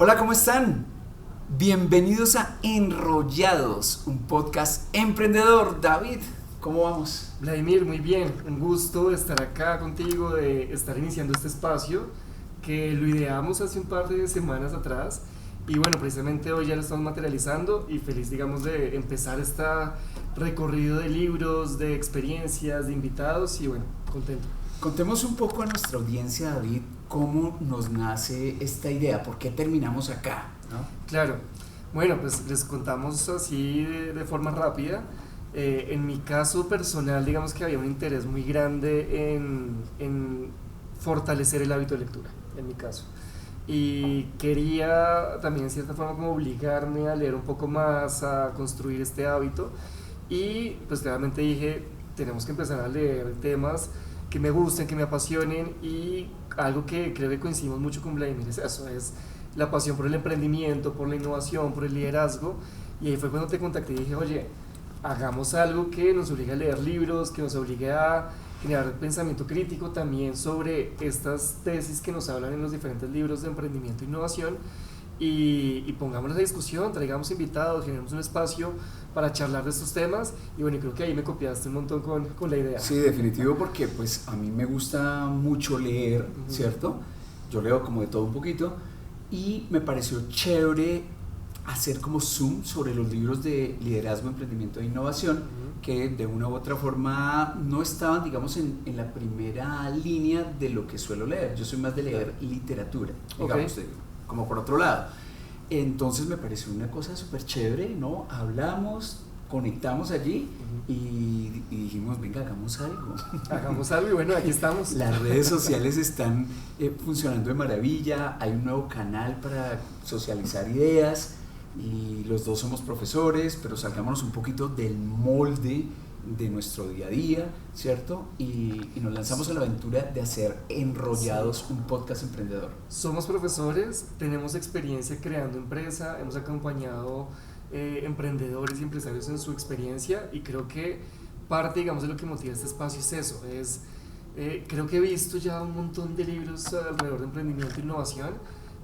Hola, ¿cómo están? Bienvenidos a Enrollados, un podcast emprendedor. David, ¿cómo vamos? Vladimir, muy bien, un gusto estar acá contigo, de estar iniciando este espacio que lo ideamos hace un par de semanas atrás y bueno, precisamente hoy ya lo estamos materializando y feliz, digamos, de empezar este recorrido de libros, de experiencias, de invitados y bueno, contento. Contemos un poco a nuestra audiencia, David, cómo nos nace esta idea, por qué terminamos acá, ¿no? Claro, bueno, pues les contamos así de forma rápida. En mi caso personal, digamos que había un interés muy grande en fortalecer el hábito de lectura, en mi caso. Y quería también, en cierta forma, como obligarme a leer un poco más, a construir este hábito. Y pues claramente dije, tenemos que empezar a leer temas que me gusten, que me apasionen, y algo que creo que coincidimos mucho con Vladimir es eso, es la pasión por el emprendimiento, por la innovación, por el liderazgo. Y ahí fue cuando te contacté y dije, oye, hagamos algo que nos obligue a leer libros, que nos obligue a generar pensamiento crítico también sobre estas tesis que nos hablan en los diferentes libros de emprendimiento e innovación, y pongámoslos a discusión, traigamos invitados, generemos un espacio para charlar de estos temas. Y bueno, creo que ahí me copiaste un montón con la idea. Sí, definitivo, porque pues a mí me gusta mucho leer, ¿cierto? Yo leo como de todo un poquito y me pareció chévere hacer como zoom sobre los libros de liderazgo, emprendimiento e innovación que de una u otra forma no estaban, digamos, en la primera línea de lo que suelo leer. Yo soy más de leer literatura, digamos, como por otro lado. Entonces me pareció una cosa súper chévere, ¿no? Hablamos, conectamos allí y dijimos, venga, hagamos algo. Hagamos algo y bueno, aquí estamos. Las redes sociales están funcionando de maravilla, hay un nuevo canal para socializar ideas y los dos somos profesores, pero salgámonos un poquito del molde de nuestro día a día, ¿cierto? Y nos lanzamos a la aventura de hacer Enrollados, un podcast emprendedor. Somos profesores, tenemos experiencia creando empresa, hemos acompañado emprendedores y empresarios en su experiencia, y creo que parte, digamos, de lo que motiva este espacio es eso, creo que he visto ya un montón de libros alrededor de emprendimiento e innovación,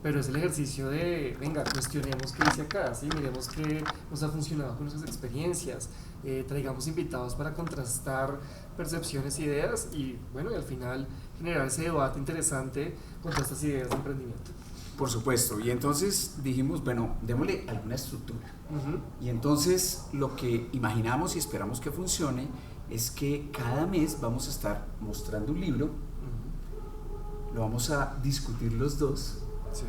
pero es el ejercicio de, venga, cuestionemos qué dice acá, ¿sí? Miremos qué nos ha funcionado con nuestras experiencias, traigamos invitados para contrastar percepciones e ideas y bueno, y al final generar ese debate interesante con todas estas ideas de emprendimiento. Por supuesto, y entonces dijimos, bueno, démosle alguna estructura. Y entonces lo que imaginamos y esperamos que funcione es que cada mes vamos a estar mostrando un libro, lo vamos a discutir los dos. Sí.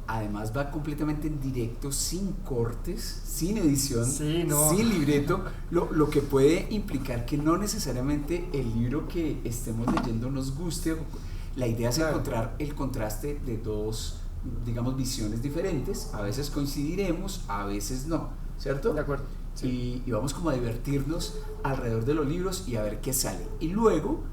Además va completamente en directo, sin cortes, sin edición, sí, no. sin libreto, lo que puede implicar que no necesariamente el libro que estemos leyendo nos guste. La idea es encontrar el contraste de dos, digamos, visiones diferentes. A veces coincidiremos, a veces no, ¿cierto? De acuerdo. Sí. Y vamos como a divertirnos alrededor de los libros y a ver qué sale. Y luego,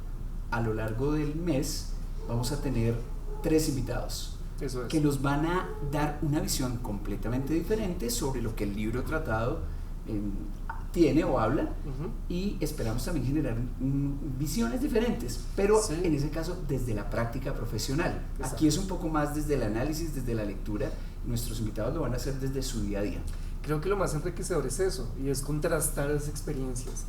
a lo largo del mes, vamos a tener 3 invitados. Eso es. Que nos van a dar una visión completamente diferente sobre lo que el libro tratado tiene o habla, y esperamos también generar visiones diferentes, pero en ese caso desde la práctica profesional. Exacto. Aquí es un poco más desde el análisis, desde la lectura. Nuestros invitados lo van a hacer desde su día a día. Creo que lo más enriquecedor es eso, y es contrastar esas experiencias.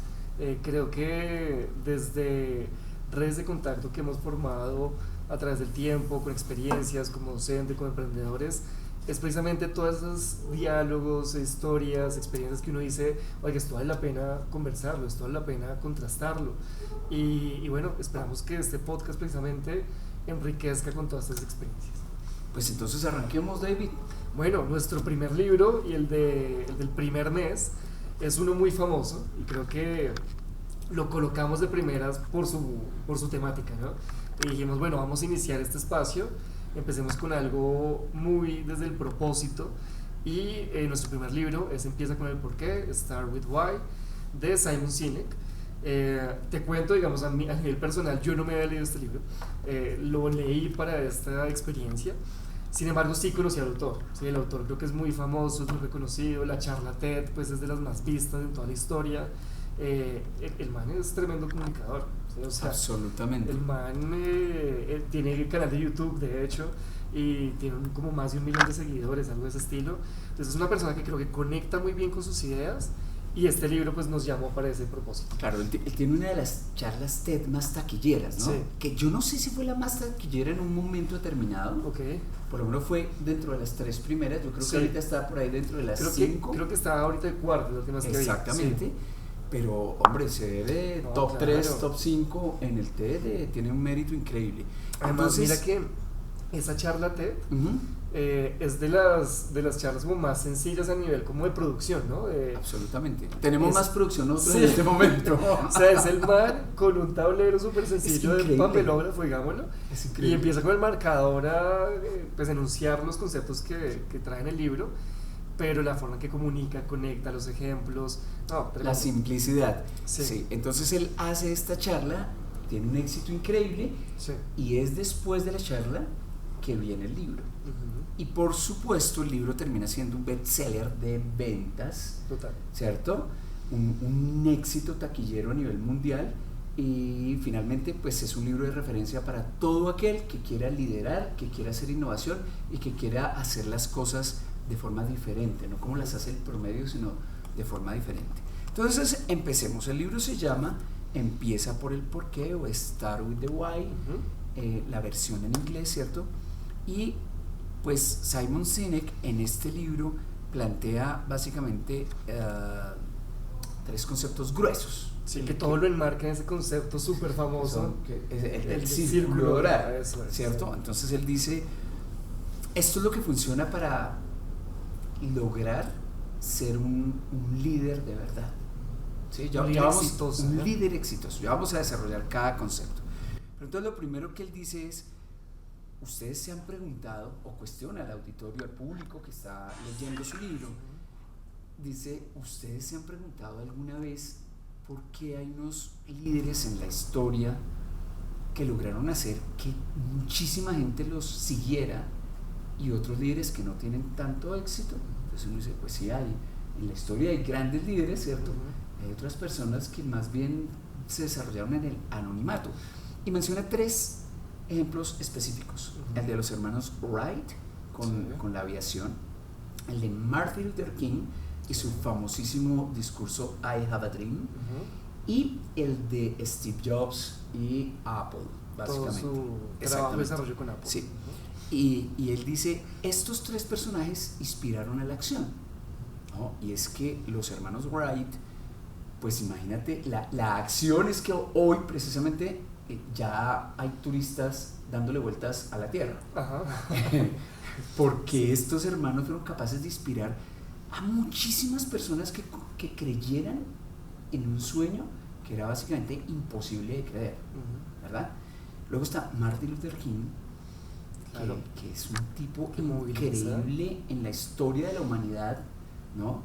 Creo que desde redes de contacto que hemos formado a través del tiempo, con experiencias como docente, con emprendedores, es precisamente todos esos diálogos, historias, experiencias que uno dice, oye, esto vale la pena conversarlo, esto vale la pena contrastarlo, y bueno, esperamos que este podcast precisamente enriquezca con todas estas experiencias. Pues entonces arranquemos, David. Bueno, nuestro primer libro y el del primer mes es uno muy famoso y creo que lo colocamos de primeras por su temática, ¿no? Y dijimos, bueno, vamos a iniciar este espacio, empecemos con algo muy desde el propósito, y nuestro primer libro Empieza con el porqué, Start with Why, de Simon Sinek. Te cuento, digamos, a nivel personal, yo no me había leído este libro, lo leí para esta experiencia. Sin embargo, sí conocí al autor, ¿sí? El autor creo que es muy famoso, es muy reconocido, la charla TED pues es de las más vistas en toda la historia. El man es tremendo comunicador, O sea, Absolutamente. el man tiene el canal de YouTube, de hecho, y tiene como más de 1 millón de seguidores, algo de ese estilo. Entonces es una persona que creo que conecta muy bien con sus ideas y este libro pues nos llamó para ese propósito. Claro, él tiene una de las charlas TED más taquilleras, ¿no? Sí. Que yo no sé si fue la más taquillera en un momento determinado. Ok. Por lo menos fue dentro de las 3 primeras. Yo creo Sí. que ahorita está por ahí dentro de las 5. Creo que está ahorita el cuarto, la última vez que vi. Exactamente. Sí. Pero, hombre, se ve de No, top claro. 3, top 5 en el TED, tiene un mérito increíble. Además, Entonces, mira que esa charla TED ujú, es de las charlas como más sencillas a nivel como de producción, ¿no? absolutamente. Tenemos es- más producción nosotros sí. en este momento. O sea, es el man con un tablero súper sencillo de increíble. papelógrafo, digámoslo, Es y increíble. empieza con el marcador a pues, enunciar los conceptos que trae en el libro, pero la forma en que comunica, conecta los ejemplos, no, La tremendo. simplicidad. Sí. Sí. Entonces él hace esta charla, tiene un éxito increíble Sí. y es después de la charla que viene el libro. Ujú. Y por supuesto el libro termina siendo un bestseller de ventas, Total. ¿cierto? Un éxito taquillero a nivel mundial y finalmente pues es un libro de referencia para todo aquel que quiera liderar, que quiera hacer innovación y que quiera hacer las cosas de forma diferente, no como las hace el promedio, sino de forma diferente. Entonces empecemos, el libro se llama Empieza por el porqué o Start with the Why, Ujú. la versión en inglés, ¿cierto? Y pues Simon Sinek en este libro plantea básicamente 3 conceptos gruesos. Sí, que todo lo enmarca en ese concepto súper famoso. Son, que es el El círculo círculo dorado, eso es, ¿cierto? sí. Entonces él dice, esto es lo que funciona para lograr ser un líder de verdad. ¿Sí? Un líder exitoso, un ¿no? líder exitoso. Ya vamos a desarrollar cada concepto. Pero entonces lo primero que él dice es, ustedes se han preguntado o cuestiona al auditorio, al público que está leyendo su libro, dice, ustedes se han preguntado alguna vez por qué hay unos líderes en la historia que lograron hacer que muchísima gente los siguiera y otros líderes que no tienen tanto éxito. Entonces uno dice, pues sí hay, en la historia hay grandes líderes, ¿cierto? Ujú. Hay otras personas que más bien se desarrollaron en el anonimato. Y menciona 3 ejemplos específicos. Ujú. El de los hermanos Wright Sí. con la aviación, el de Martin Luther King y su famosísimo discurso I Have a Dream, Ujú. y el de Steve Jobs y Apple, Todo básicamente. su trabajo y Exactamente. desarrollo con Apple. Sí. Ujú. Y él dice, estos 3 personajes inspiraron a la acción, ¿no? Y es que los hermanos Wright, pues imagínate, la acción es que hoy precisamente ya hay turistas dándole vueltas a la Tierra. Ajá. Porque estos hermanos fueron capaces de inspirar a muchísimas personas que creyeran en un sueño que era básicamente imposible de creer, Ujú. ¿verdad? Luego está Martin Luther King, Claro. que es un tipo Que moviliza. increíble en la historia de la humanidad, ¿no?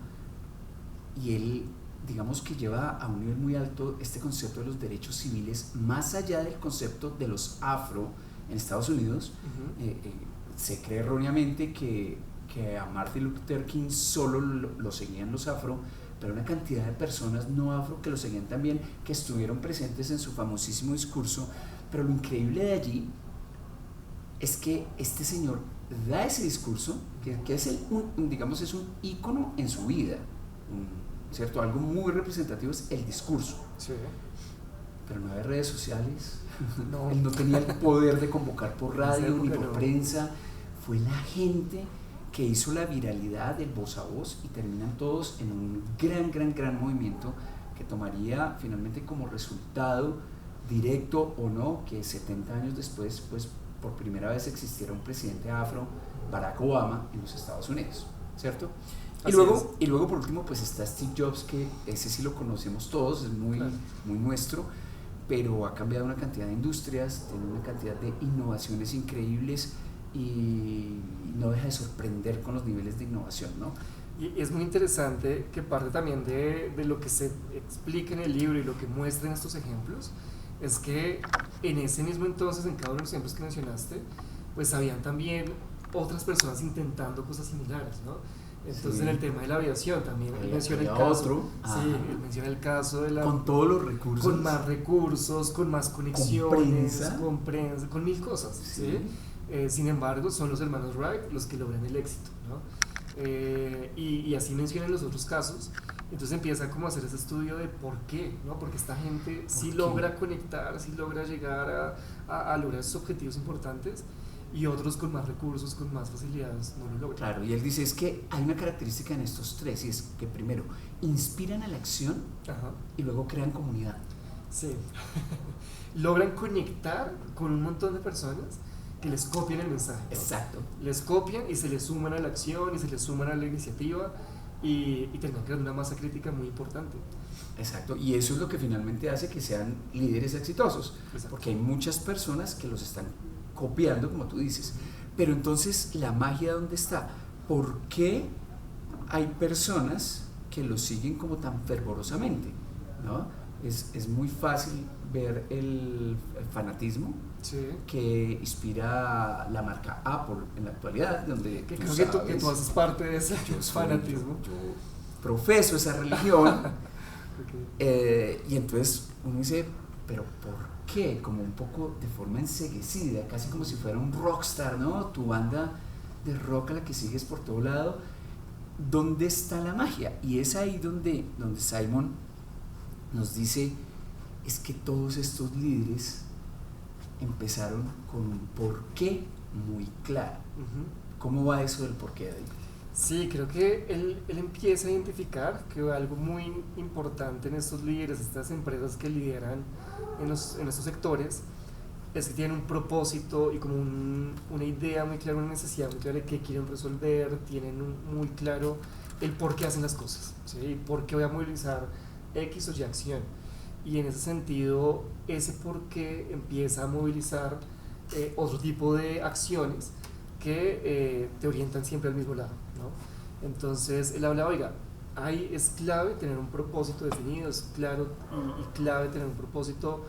Y él, digamos que lleva a un nivel muy alto este concepto de los derechos civiles, más allá del concepto de los afro en Estados Unidos. Ujú. Se cree erróneamente que a Martin Luther King solo lo seguían los afro, pero una cantidad de personas no afro que lo seguían también, que estuvieron presentes en su famosísimo discurso. Pero lo increíble de allí es que este señor da ese discurso, que es digamos, es un ícono en su vida, ¿cierto? Algo muy representativo es el discurso, Sí. pero no hay redes sociales. No. Él no tenía el poder de convocar por radio En esa ni época por no. prensa. Fue la gente que hizo la viralidad del voz a voz y terminan todos en un gran movimiento que tomaría finalmente como resultado, directo o no, que 70 años después, pues por primera vez existiera un presidente afro, Barack Obama, en los Estados Unidos, ¿cierto? Así Y luego por último pues está Steve Jobs, que ese sí lo conocemos todos, es muy, Claro. muy nuestro, pero ha cambiado una cantidad de industrias, tiene una cantidad de innovaciones increíbles y no deja de sorprender con los niveles de innovación, ¿no? Y es muy interesante que parte también de lo que se explica en el libro y lo que muestra en estos ejemplos, es que en ese mismo entonces, en cada uno de los ejemplos que mencionaste, pues habían también otras personas intentando cosas similares, ¿no? Entonces Sí. en el tema de la aviación también, él menciona el Había caso, otro. sí, Ajá. él menciona el caso de la, Con todos los recursos. con más recursos, con más conexiones, con prensa, con mil cosas, ¿sí? Sí. Sin embargo, son los hermanos Wright los que logran el éxito, ¿no? Y así mencionan los otros casos. Entonces empieza como a hacer ese estudio de por qué, ¿no? Porque esta gente sí qué? logra conectar, sí logra llegar a lograr esos objetivos importantes, y otros con más recursos, con más facilidades, no lo logran. Claro, y él dice es que hay una característica en estos tres y es que primero inspiran a la acción Ajá. y luego crean comunidad. Sí. Logran conectar con un montón de personas que les copian el mensaje, ¿no? Exacto. Les copian y se les suman a la acción y se les suman a la iniciativa, y terminan creando una masa crítica muy importante. Exacto, y eso es lo que finalmente hace que sean líderes exitosos, Exacto. porque hay muchas personas que los están copiando, como tú dices. Pero entonces, ¿la magia dónde está? ¿Por qué hay personas que lo siguen como tan fervorosamente? ¿No? Es muy fácil ver el fanatismo Sí. que inspira la marca Apple en la actualidad, donde Que tú creo sabes, que tú haces parte de ese fanatismo. yo profeso esa religión. Okay. Y entonces uno dice, pero ¿por qué? Como un poco de forma enceguecida, casi como si fuera un rockstar, ¿no? Tu banda de rock a la que sigues por todo lado. ¿Dónde está la magia? Y es ahí donde Simon nos dice, es que todos estos líderes empezaron con un porqué muy claro. Uh-huh. ¿Cómo va eso del porqué, David? Sí, creo que él empieza a identificar que algo muy importante en estos líderes, estas empresas que lideran en estos sectores, es que tienen un propósito y como una idea muy clara, una necesidad muy clara de qué quieren resolver, tienen muy claro el por qué hacen las cosas, ¿sí? ¿Por qué voy a movilizar X o Y acción? Y en ese sentido, ese por qué empieza a movilizar otro tipo de acciones que te orientan siempre al mismo lado, ¿no? Entonces él habla, oiga, es clave tener un propósito definido, es claro y clave tener un propósito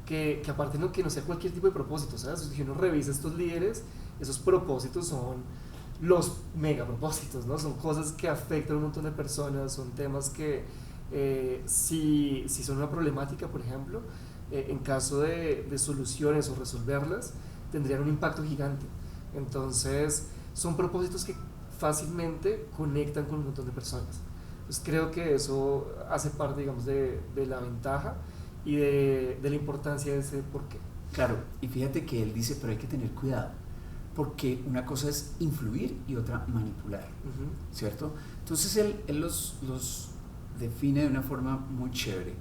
que aparte que no sea cualquier tipo de propósito, ¿sabes? Si uno revisa estos líderes, esos propósitos son los mega propósitos, ¿no? Son cosas que afectan a un montón de personas, son temas que si son una problemática, por ejemplo, en caso de soluciones o resolverlas, tendrían un impacto gigante. Entonces, son propósitos que fácilmente conectan con un montón de personas. Entonces, creo que eso hace parte, digamos, de la ventaja y de la importancia de ese porqué. Claro, y fíjate que él dice, pero hay que tener cuidado, porque una cosa es influir y otra manipular, Uh-huh. ¿cierto? Entonces él los define de una forma muy chévere.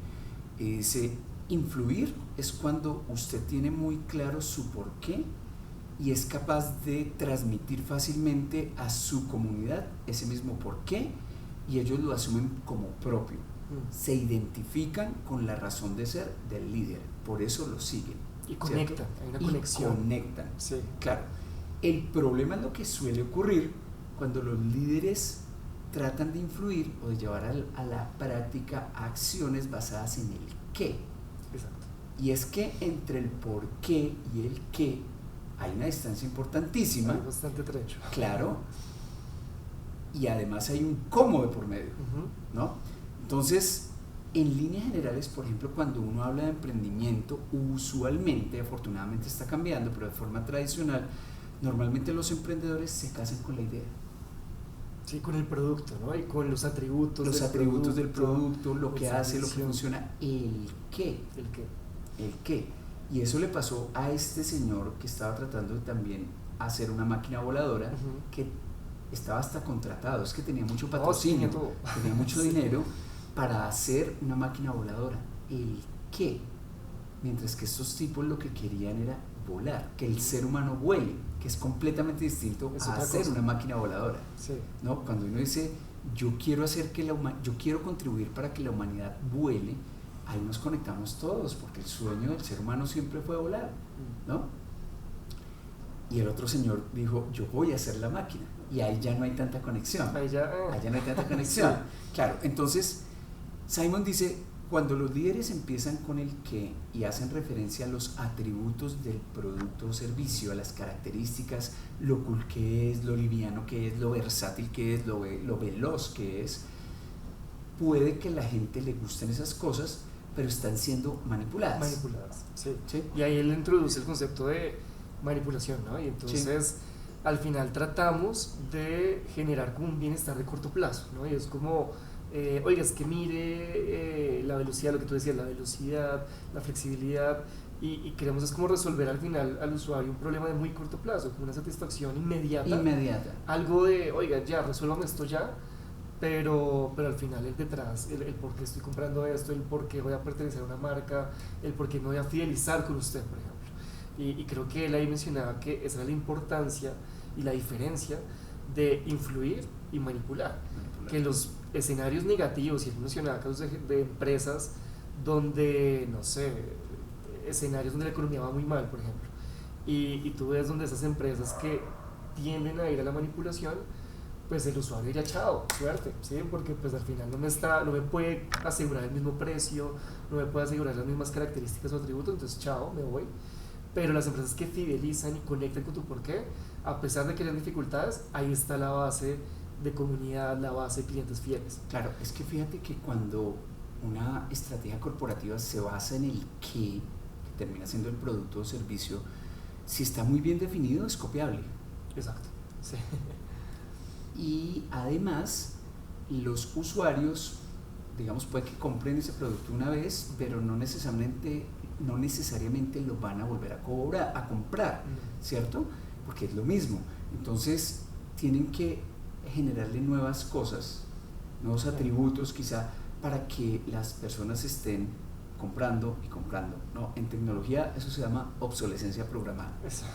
Y dice, influir es cuando usted tiene muy claro su porqué y es capaz de transmitir fácilmente a su comunidad ese mismo porqué y ellos lo asumen como propio. Se identifican con la razón de ser del líder, por eso lo siguen. Y conectan, hay una conexión. Conectan. Sí. Claro, el problema es lo que suele ocurrir cuando los líderes tratan de influir o de llevar a la práctica acciones basadas en el qué. Exacto. Y es que entre el por qué y el qué hay una distancia importantísima. Hay bastante trecho. Claro. Y además hay un cómo de por medio, Uh-huh. ¿no? Entonces, en líneas generales, por ejemplo, cuando uno habla de emprendimiento, usualmente, afortunadamente está cambiando, pero de forma tradicional, normalmente los emprendedores se casan con la idea. Sí, con el producto, ¿no? Y con los atributos. Los atributos del producto, lo el que hace, lo que servicio. funciona, el qué. El qué. El qué. Y eso le pasó a este señor que estaba tratando de también hacer una máquina voladora, Uh-huh. que estaba hasta contratado, es que tenía mucho patrocinio, Sí, tenía mucho sí. dinero para hacer una máquina voladora. ¿El qué? Mientras que estos tipos lo que querían era volar, que el ser humano vuele, que es completamente distinto Es a otra hacer cosa. una máquina voladora, Sí. ¿no? Cuando uno dice, yo quiero hacer que yo quiero contribuir para que la humanidad vuele, ahí nos conectamos todos, porque el sueño del ser humano siempre fue volar, ¿no? Y el otro señor dijo, yo voy a hacer la máquina, y ahí ya no hay tanta conexión. Ahí ya, Allá no hay tanta conexión. Sí. Claro, entonces Simon dice, cuando los líderes empiezan con el qué y hacen referencia a los atributos del producto o servicio, a las características, lo cool que es, lo liviano que es, lo versátil que es, lo veloz que es, puede que a la gente le gusten esas cosas, pero están siendo manipuladas. Manipuladas, sí. ¿Sí? Y ahí él introduce el concepto de manipulación, ¿no? Y entonces, sí, al final tratamos de generar como un bienestar de corto plazo, ¿no? Y es como, oiga, es que mire la velocidad, lo que tú decías, la velocidad, la flexibilidad, y queremos es como resolver al final al usuario un problema de muy corto plazo, como una satisfacción inmediata. Inmediata. Algo de, oiga, ya, resuélvame esto ya, pero al final el detrás, el por qué estoy comprando esto, el por qué voy a pertenecer a una marca, el por qué me voy a fidelizar con usted, por ejemplo. Y creo que él ahí mencionaba que esa era la importancia y la diferencia de influir y manipular. Que los escenarios negativos, y él mencionaba casos de empresas donde, no sé, escenarios donde la economía va muy mal, por ejemplo, y tú ves donde esas empresas que tienden a ir a la manipulación, pues el usuario diría chao, suerte, ¿sí? Porque pues al final no me puede asegurar el mismo precio, no me puede asegurar las mismas características o atributos, entonces chao, me voy. Pero las empresas que fidelizan y conectan con tu porqué, a pesar de que hayan dificultades, ahí está la base de comunidad, la base de clientes fieles. Claro, es que fíjate que cuando una estrategia corporativa se basa en el qué, que termina siendo el producto o servicio, si está muy bien definido, es copiable. Exacto, sí. Y además, los usuarios, digamos, puede que compren ese producto una vez, pero no necesariamente lo van a volver a comprar, ¿cierto? Porque es lo mismo. Entonces, tienen que generarle nuevas cosas, nuevos atributos quizá, para que las personas estén comprando y comprando, ¿no? En tecnología eso se llama obsolescencia programada. Eso.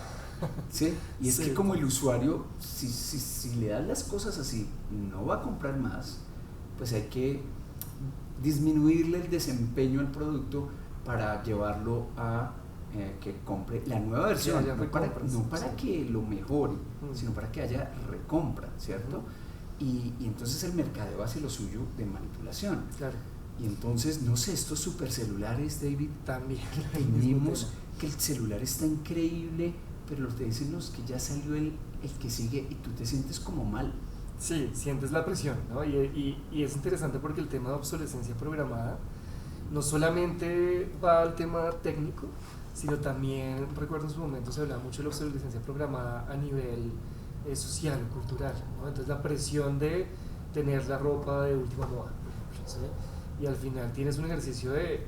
¿Sí? Y es sí, que como el usuario, si le das las cosas así, no va a comprar más, pues hay que disminuirle el desempeño al producto para llevarlo a que compre la nueva versión, no para que lo mejore, sino para que haya recompra, ¿cierto? Y entonces el mercadeo hace lo suyo de manipulación. Claro. Y entonces, no sé, estos supercelulares, David, también tenemos que el celular está increíble, pero te dicen los que ya salió el que sigue y tú te sientes como mal. Sí, sientes la presión, ¿no? Y es interesante porque el tema de obsolescencia programada no solamente va al tema técnico, sino también, recuerdo en su momento se hablaba mucho de la obsolescencia programada a nivel social, cultural, ¿no? Entonces la presión de tener la ropa de última moda, por ejemplo, ¿sí? Y al final tienes un ejercicio de,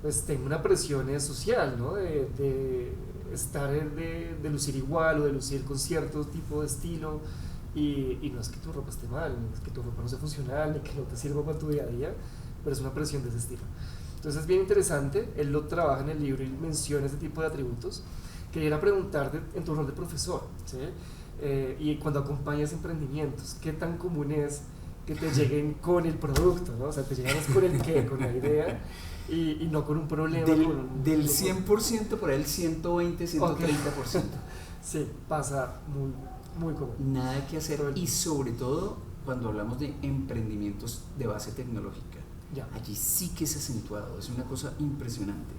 pues tengo una presión social, ¿no? De estar, de lucir igual o de lucir con cierto tipo de estilo, y no es que tu ropa esté mal, no es que tu ropa no sea funcional, ni que no te sirva para tu día a día, pero es una presión de ese estilo. Entonces es bien interesante, él lo trabaja en el libro y menciona ese tipo de atributos. Quería preguntarte en tu rol de profesor, ¿sí? Y cuando acompañas emprendimientos, ¿qué tan común es que te lleguen con el producto, ¿no? O sea, te llegan con el qué, con la idea, y no con un problema. Del 100%, por ahí el 120, 130%. Okay. Sí, pasa muy común. Nada que hacer, y sobre todo cuando hablamos de emprendimientos de base tecnológica. Ya. Allí sí que es acentuado, es una cosa impresionante.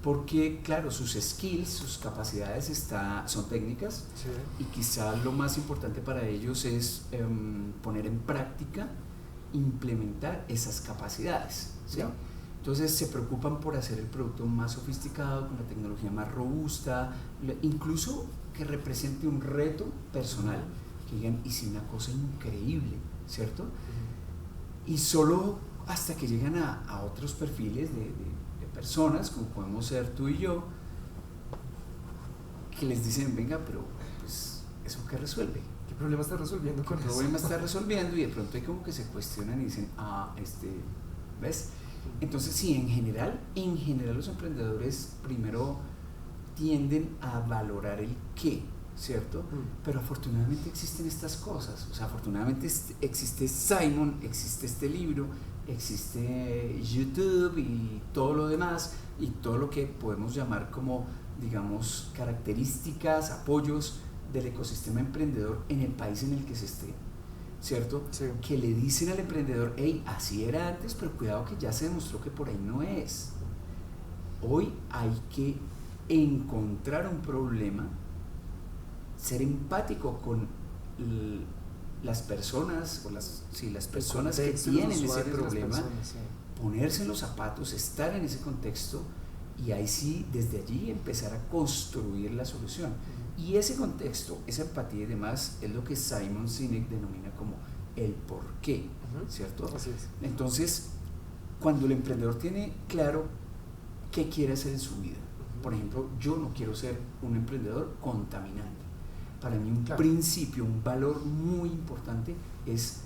Porque, claro, sus skills, sus capacidades son técnicas, sí, y quizá lo más importante para ellos es poner en práctica, implementar esas capacidades, ¿sí? Ya. Entonces se preocupan por hacer el producto más sofisticado, con la tecnología más robusta, incluso que represente un reto personal, que digan, hice una cosa increíble, ¿cierto? Y solo hasta que llegan a otros perfiles de personas, como podemos ser tú y yo, que les dicen, venga, pero pues, ¿eso qué resuelve? ¿Qué problema está resolviendo con eso? ¿Qué problema está resolviendo? Y de pronto hay como que se cuestionan y dicen, ¿ves? Entonces sí, en general los emprendedores primero tienden a valorar el qué, ¿cierto? Pero afortunadamente existen estas cosas, o sea, afortunadamente existe Simon, existe este libro, existe YouTube y todo lo demás, y todo lo que podemos llamar como, digamos, características, apoyos del ecosistema emprendedor en el país en el que se esté. ¿cierto? Sí. Que le dicen al emprendedor, hey, así era antes, pero cuidado que ya se demostró que por ahí no es. Hoy hay que encontrar un problema, ser empático con las personas, o las personas que tienen ese problema, ponerse en los zapatos, estar en ese contexto, y ahí sí, desde allí empezar a construir la solución. Y ese contexto, esa empatía y demás, es lo que Simon Sinek denomina como el porqué, ¿cierto? Así es. Entonces, cuando el emprendedor tiene claro qué quiere hacer en su vida, por ejemplo, yo no quiero ser un emprendedor contaminante. Para mí un principio, un valor muy importante es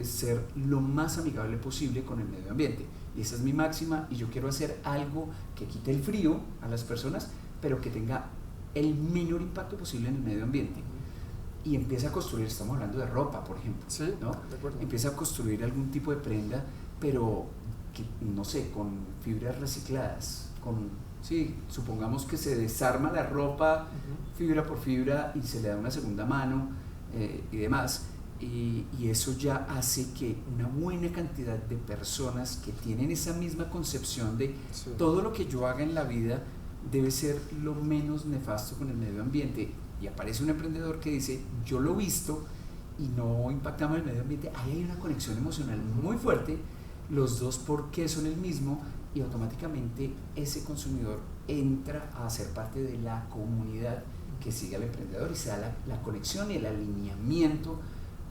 ser lo más amigable posible con el medio ambiente. Y esa es mi máxima, y yo quiero hacer algo que quite el frío a las personas, pero que tenga el menor impacto posible en el medio ambiente. Y empieza a construir, estamos hablando de ropa, por ejemplo, sí, ¿no? de acuerdo. Empieza a construir algún tipo de prenda, pero que, no sé, con fibras recicladas, sí, supongamos que se desarma la ropa fibra por fibra y se le da una segunda mano y demás, y eso ya hace que una buena cantidad de personas que tienen esa misma concepción de todo lo que yo haga en la vida debe ser lo menos nefasto con el medio ambiente, y aparece un emprendedor que dice, yo lo he visto y no impactamos el medio ambiente, ahí hay una conexión emocional muy fuerte, los dos porque son el mismo, y automáticamente ese consumidor entra a ser parte de la comunidad que sigue al emprendedor, y se da la conexión y el alineamiento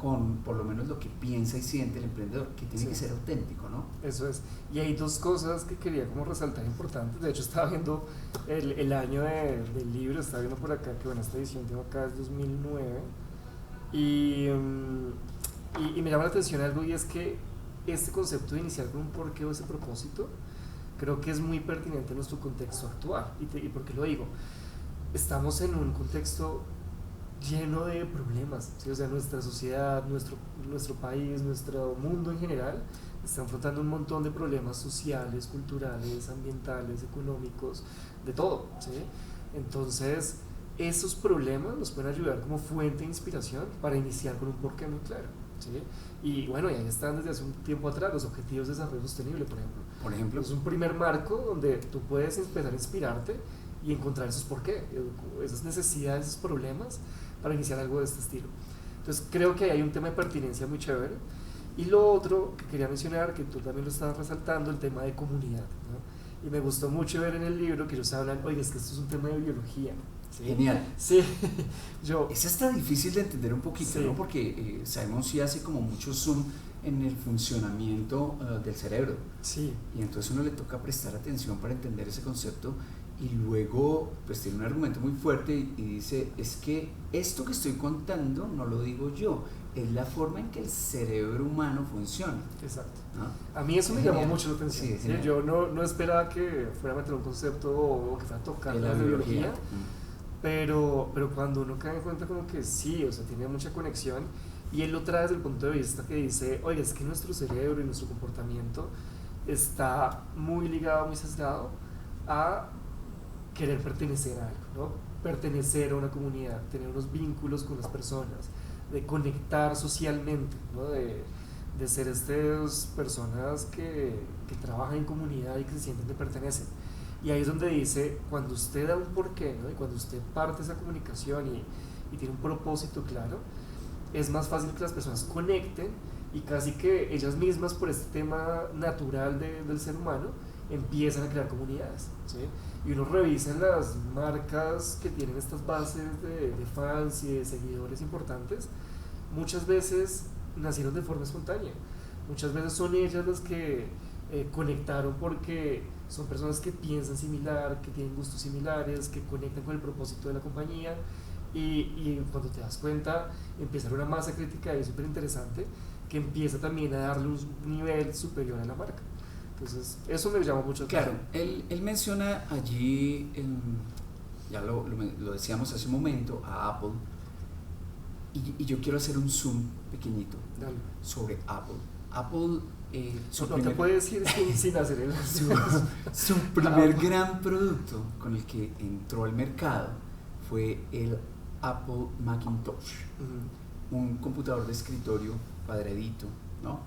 con por lo menos lo que piensa y siente el emprendedor, que tiene que ser auténtico, ¿no? Eso es. Y hay dos cosas que quería como resaltar importantes. De hecho, estaba viendo el año del libro, estaba viendo por acá que, bueno, esta edición tengo acá es 2009, y me llama la atención algo, y es que este concepto de iniciar con un porqué o ese propósito creo que es muy pertinente en nuestro contexto actual. ¿Y por qué lo digo? Estamos en un contexto lleno de problemas, ¿sí? O sea, nuestra sociedad, nuestro país, nuestro mundo en general está enfrentando un montón de problemas sociales, culturales, ambientales, económicos, de todo, ¿sí? Entonces, esos problemas nos pueden ayudar como fuente de inspiración para iniciar con un porqué muy claro, ¿sí? Y bueno, y ahí están desde hace un tiempo atrás los objetivos de desarrollo sostenible, por ejemplo. Por ejemplo, es un primer marco donde tú puedes empezar a inspirarte y encontrar esos porqué, esas necesidades, esos problemas para iniciar algo de este estilo. Entonces creo que hay un tema de pertinencia muy chévere. Y lo otro que quería mencionar, que tú también lo estabas resaltando, el tema de comunidad, ¿no? Y me gustó mucho ver en el libro que ellos hablan, oye, es que esto es un tema de biología. ¿Sí? Genial. Sí. Esa está difícil de entender un poquito, sí. ¿no? Porque Simon sí hace como mucho zoom en el funcionamiento del cerebro. Sí. Y entonces uno le toca prestar atención para entender ese concepto, y luego pues tiene un argumento muy fuerte y dice, es que esto que estoy contando no lo digo yo, es la forma en que el cerebro humano funciona. Exacto. ¿No? A mí eso me llamó mucho la atención. Sí, yo no esperaba que fuera a meter un concepto o que fuera a tocar la biología. Pero cuando uno cae en cuenta como que sí, o sea, tiene mucha conexión, y él lo trae desde el punto de vista que dice, oye, es que nuestro cerebro y nuestro comportamiento está muy ligado, muy sesgado a querer pertenecer a algo, ¿no? Pertenecer a una comunidad, tener unos vínculos con las personas, de conectar socialmente, ¿no? De ser estas personas que trabajan en comunidad y que se sienten que pertenecen. Y ahí es donde dice, cuando usted da un porqué, ¿no? Y cuando usted parte esa comunicación y tiene un propósito claro, es más fácil que las personas conecten, y casi que ellas mismas, por este tema natural del ser humano, empiezan a crear comunidades, ¿sí? Y uno revisa las marcas que tienen estas bases de fans y de seguidores importantes, muchas veces nacieron de forma espontánea, muchas veces son ellas las que conectaron porque son personas que piensan similar, que tienen gustos similares, que conectan con el propósito de la compañía, y cuando te das cuenta empieza a haber una masa crítica ahí súper interesante que empieza también a darle un nivel superior a la marca. Entonces eso me llama mucho la atención. Claro, él menciona allí, ya lo decíamos hace un momento, a Apple, y yo quiero hacer un zoom pequeñito. Dale. Sobre Apple. Apple no te puedes ir sin hacer el su primer gran producto con el que entró al mercado fue el Apple Macintosh, un computador de escritorio cuadradito, ¿no?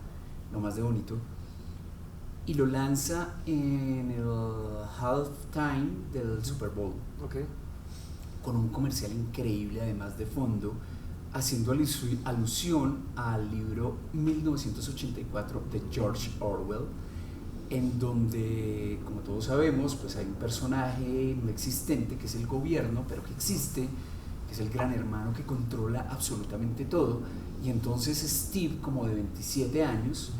Lo más de bonito. Y lo lanza en el halftime del Super Bowl. Okay. Con un comercial increíble, además de fondo, haciendo alusión al libro 1984 de George Orwell, en donde, como todos sabemos, pues hay un personaje no existente que es el gobierno, pero que existe, que es el gran hermano que controla absolutamente todo. Y entonces Steve, como de 27 años,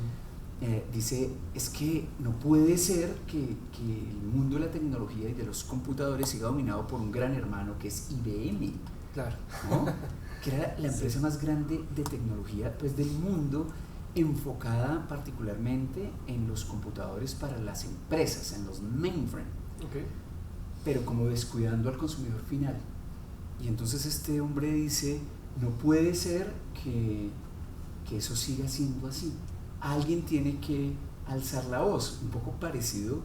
dice, es que no puede ser que el mundo de la tecnología y de los computadores siga dominado por un gran hermano que es IBM, Claro. ¿no? Que era la empresa Sí. más grande de tecnología, pues, del mundo, enfocada particularmente en los computadores para las empresas, en los mainframe, Okay. pero como descuidando al consumidor final. Y entonces este hombre dice, no puede ser que eso siga siendo así. Alguien tiene que alzar la voz, un poco parecido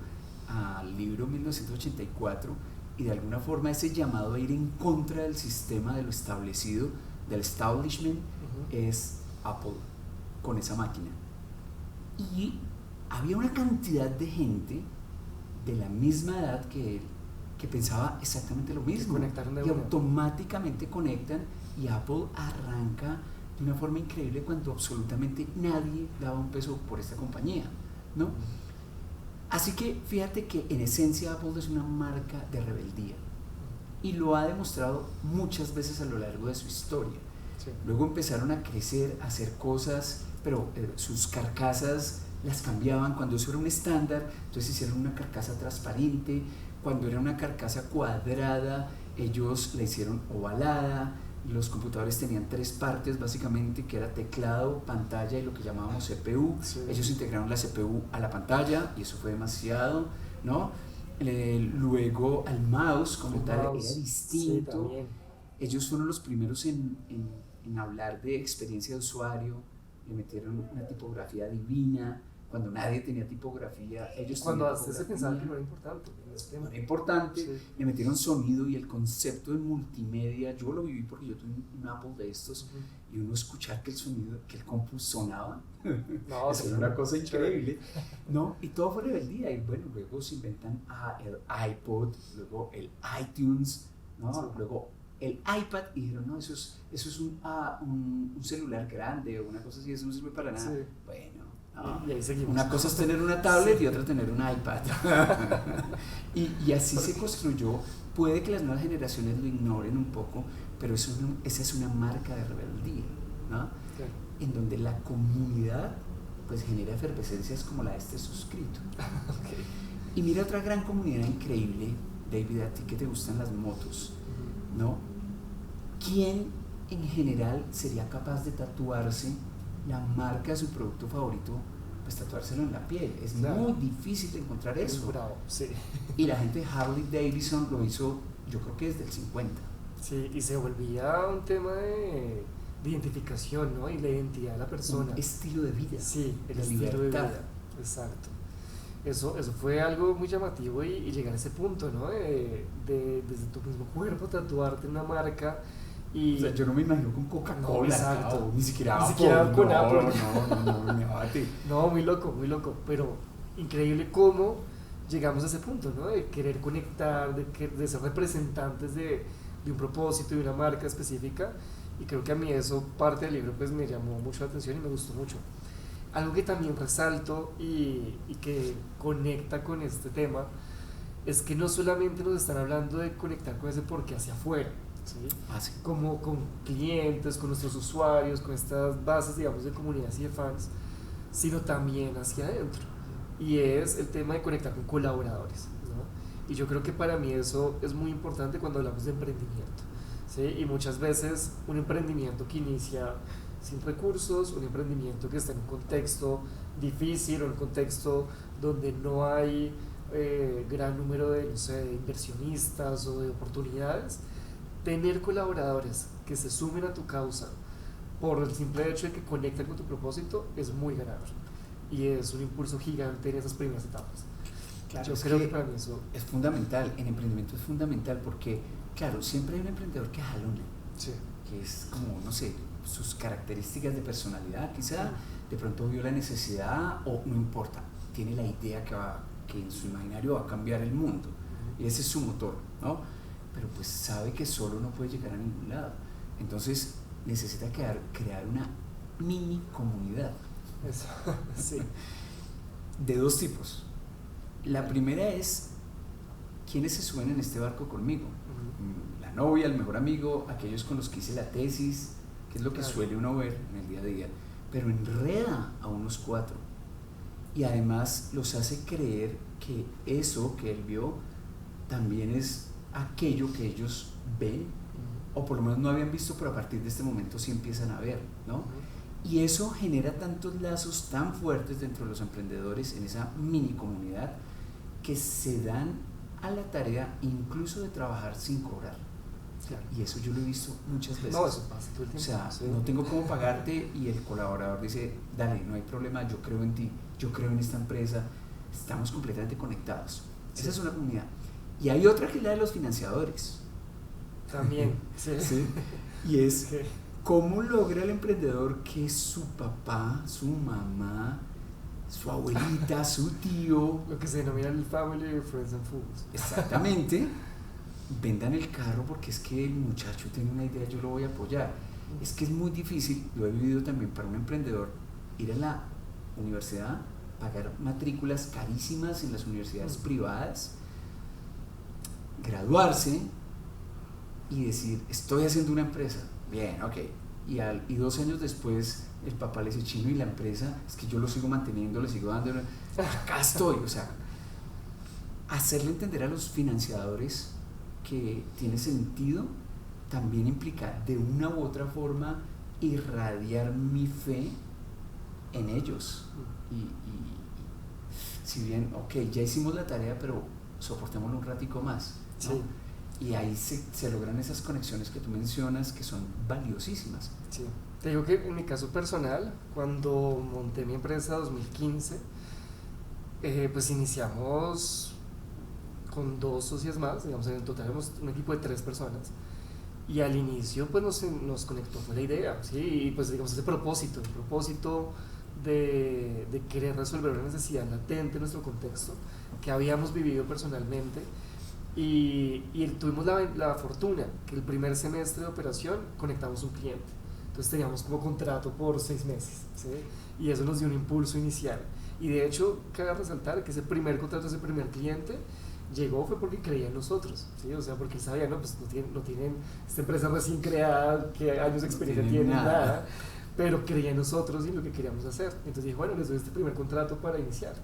al libro 1984, y de alguna forma ese llamado a ir en contra del sistema, de lo establecido, del establishment, es Apple con esa máquina. Y había una cantidad de gente de la misma edad que él que pensaba exactamente lo mismo, Conectaron de y una. automáticamente conectan, y Apple arranca de una forma increíble cuando absolutamente nadie daba un peso por esta compañía, ¿no? Así que fíjate que en esencia Apple es una marca de rebeldía, y lo ha demostrado muchas veces a lo largo de su historia. Sí. Luego empezaron a crecer, a hacer cosas, pero sus carcasas las cambiaban. Cuando eso era un estándar, entonces hicieron una carcasa transparente. Cuando era una carcasa cuadrada, ellos la hicieron ovalada. Los computadores tenían 3 partes básicamente, que era teclado, pantalla y lo que llamábamos CPU. Sí. Ellos integraron la CPU a la pantalla y eso fue demasiado, ¿no? Luego al mouse como tal era distinto. Sí, ellos fueron los primeros en hablar de experiencia de usuario, le metieron una tipografía divina, cuando nadie tenía tipografía, ellos cuando tenían hasta se pensaba que no era importante en ese tema. no era importante, Sí. le metieron sonido, y el concepto de multimedia, yo lo viví porque yo tuve un Apple de estos, y uno escuchar que el sonido, que el compu sonaba, No, eso sí, era una cosa chévere. increíble, ¿no? Y todo fue rebeldía. Y bueno, luego se inventan el iPod, luego el iTunes, ¿no? Sí. Luego el iPad, y dijeron, no, eso es un celular grande o una cosa así, eso no sirve para nada. Sí. Bueno, no. Y ahí seguimos. Una cosa es tener una tablet, Sí. y otra tener un iPad. y así se construyó. Puede que las nuevas generaciones lo ignoren un poco, pero esa es una marca de rebeldía, ¿no? Claro. En donde la comunidad pues genera efervescencias como la de este suscrito. Okay. Y mira otra gran comunidad increíble, David, a ti que te gustan las motos, ¿no? ¿Quién en general sería capaz de tatuarse la marca de su producto favorito? Pues tatuárselo en la piel. Es Claro. muy difícil de encontrar Es eso. bravo, sí. Y la gente de Harley Davidson lo hizo, yo creo que desde el 50. Sí, y se volvía un tema de identificación, ¿no? Y la identidad de la persona. Un estilo de vida. Sí, el la estilo de libertad. vida. Exacto. Eso fue algo muy llamativo, y llegar a ese punto, ¿no? Desde tu mismo cuerpo tatuarte una marca. Y O sea, yo no me imagino con Coca-Cola, No, exacto. no, ni siquiera Ni Apple, siquiera con no, Apple. no, mate. No, muy loco, pero increíble cómo llegamos a ese punto, ¿no? De querer conectar, de ser representantes de un propósito, de una marca específica, y creo que a mí eso, parte del libro, pues me llamó mucho la atención y me gustó mucho. Algo que también resalto y que conecta con este tema es que no solamente nos están hablando de conectar con ese porqué hacia afuera, ¿sí? Sí. Como con clientes, con nuestros usuarios, con estas bases, digamos, de comunidades y de fans, sino también hacia adentro. Y es el tema de conectar con colaboradores, ¿no? Y yo creo que para mí eso es muy importante cuando hablamos de emprendimiento, ¿sí? Y muchas veces un emprendimiento que inicia sin recursos, un emprendimiento que está en un contexto difícil, o en un contexto donde no hay gran número de, no sé, de inversionistas o de oportunidades, tener colaboradores que se sumen a tu causa por el simple hecho de que conectan con tu propósito es muy ganador, y es un impulso gigante en esas primeras etapas. Claro, Yo creo que para mí eso es fundamental. En emprendimiento es fundamental porque, claro, siempre hay un emprendedor que jalona, Sí. que es como, no sé, sus características de personalidad, quizá de pronto vio la necesidad o no importa, tiene la idea que en su imaginario va a cambiar el mundo y ese es su motor, ¿no? Pero pues sabe que solo no puede llegar a ningún lado, entonces necesita crear una mini comunidad. Eso, sí. De dos tipos. La primera es quiénes se suben en este barco conmigo. La novia, el mejor amigo, aquellos con los que hice la tesis, que es lo que suele uno ver en el día a día, pero enreda a unos 4 y además los hace creer que eso que él vio también es aquello que ellos ven, o por lo menos no habían visto, pero a partir de este momento sí empiezan a ver, ¿no? Y eso genera tantos lazos tan fuertes dentro de los emprendedores en esa mini comunidad que se dan a la tarea incluso de trabajar sin cobrar. Claro. Y eso yo lo he visto muchas veces. No, eso pasa todo el tiempo. O sea, sí. no tengo cómo pagarte y el colaborador dice, dale, no hay problema, yo creo en ti, yo creo en esta empresa, estamos completamente conectados. Sí. Esa es una comunidad. Y hay otra que es la de los financiadores. También, sí. ¿Sí? Y es Sí. cómo logra el emprendedor que su papá, su mamá, su abuelita, su tío, Lo que se denomina el Family, Friends and Fools. exactamente, vendan el carro porque es que el muchacho tiene una idea, yo lo voy a apoyar. Es que es muy difícil, lo he vivido también para un emprendedor, ir a la universidad, pagar matrículas carísimas en las universidades privadas, graduarse y decir, estoy haciendo una empresa. Bien, ok. Y 2 años después el papá le dice, Chino, y la empresa, es que yo lo sigo manteniendo, le sigo dando, acá estoy. O sea, hacerle entender a los financiadores que tiene sentido también implica de una u otra forma irradiar mi fe en ellos. Y si bien, ok, ya hicimos la tarea, pero soportémoslo un ratico más, ¿no? Sí. Y ahí se logran esas conexiones que tú mencionas que son valiosísimas. Sí. Te digo que en mi caso personal, cuando monté mi empresa en 2015, pues iniciamos con 2 socios más, digamos, en el total éramos un equipo de 3 personas. Y al inicio pues nos conectó, fue la idea, ¿sí? Y pues digamos ese propósito, el propósito de querer resolver una necesidad latente en nuestro contexto que habíamos vivido personalmente. Y tuvimos la fortuna que el primer semestre de operación conectamos un cliente. Entonces teníamos como contrato por 6 meses, ¿sí? Y eso nos dio un impulso inicial. Y de hecho, cabe resaltar que ese primer contrato, ese primer cliente, llegó fue porque creía en nosotros, ¿sí? O sea, porque sabía, no, pues no tienen esta empresa recién creada, que años de experiencia no tienen nada, pero creía en nosotros y en lo que queríamos hacer. Entonces dije, bueno, les doy este primer contrato para iniciar.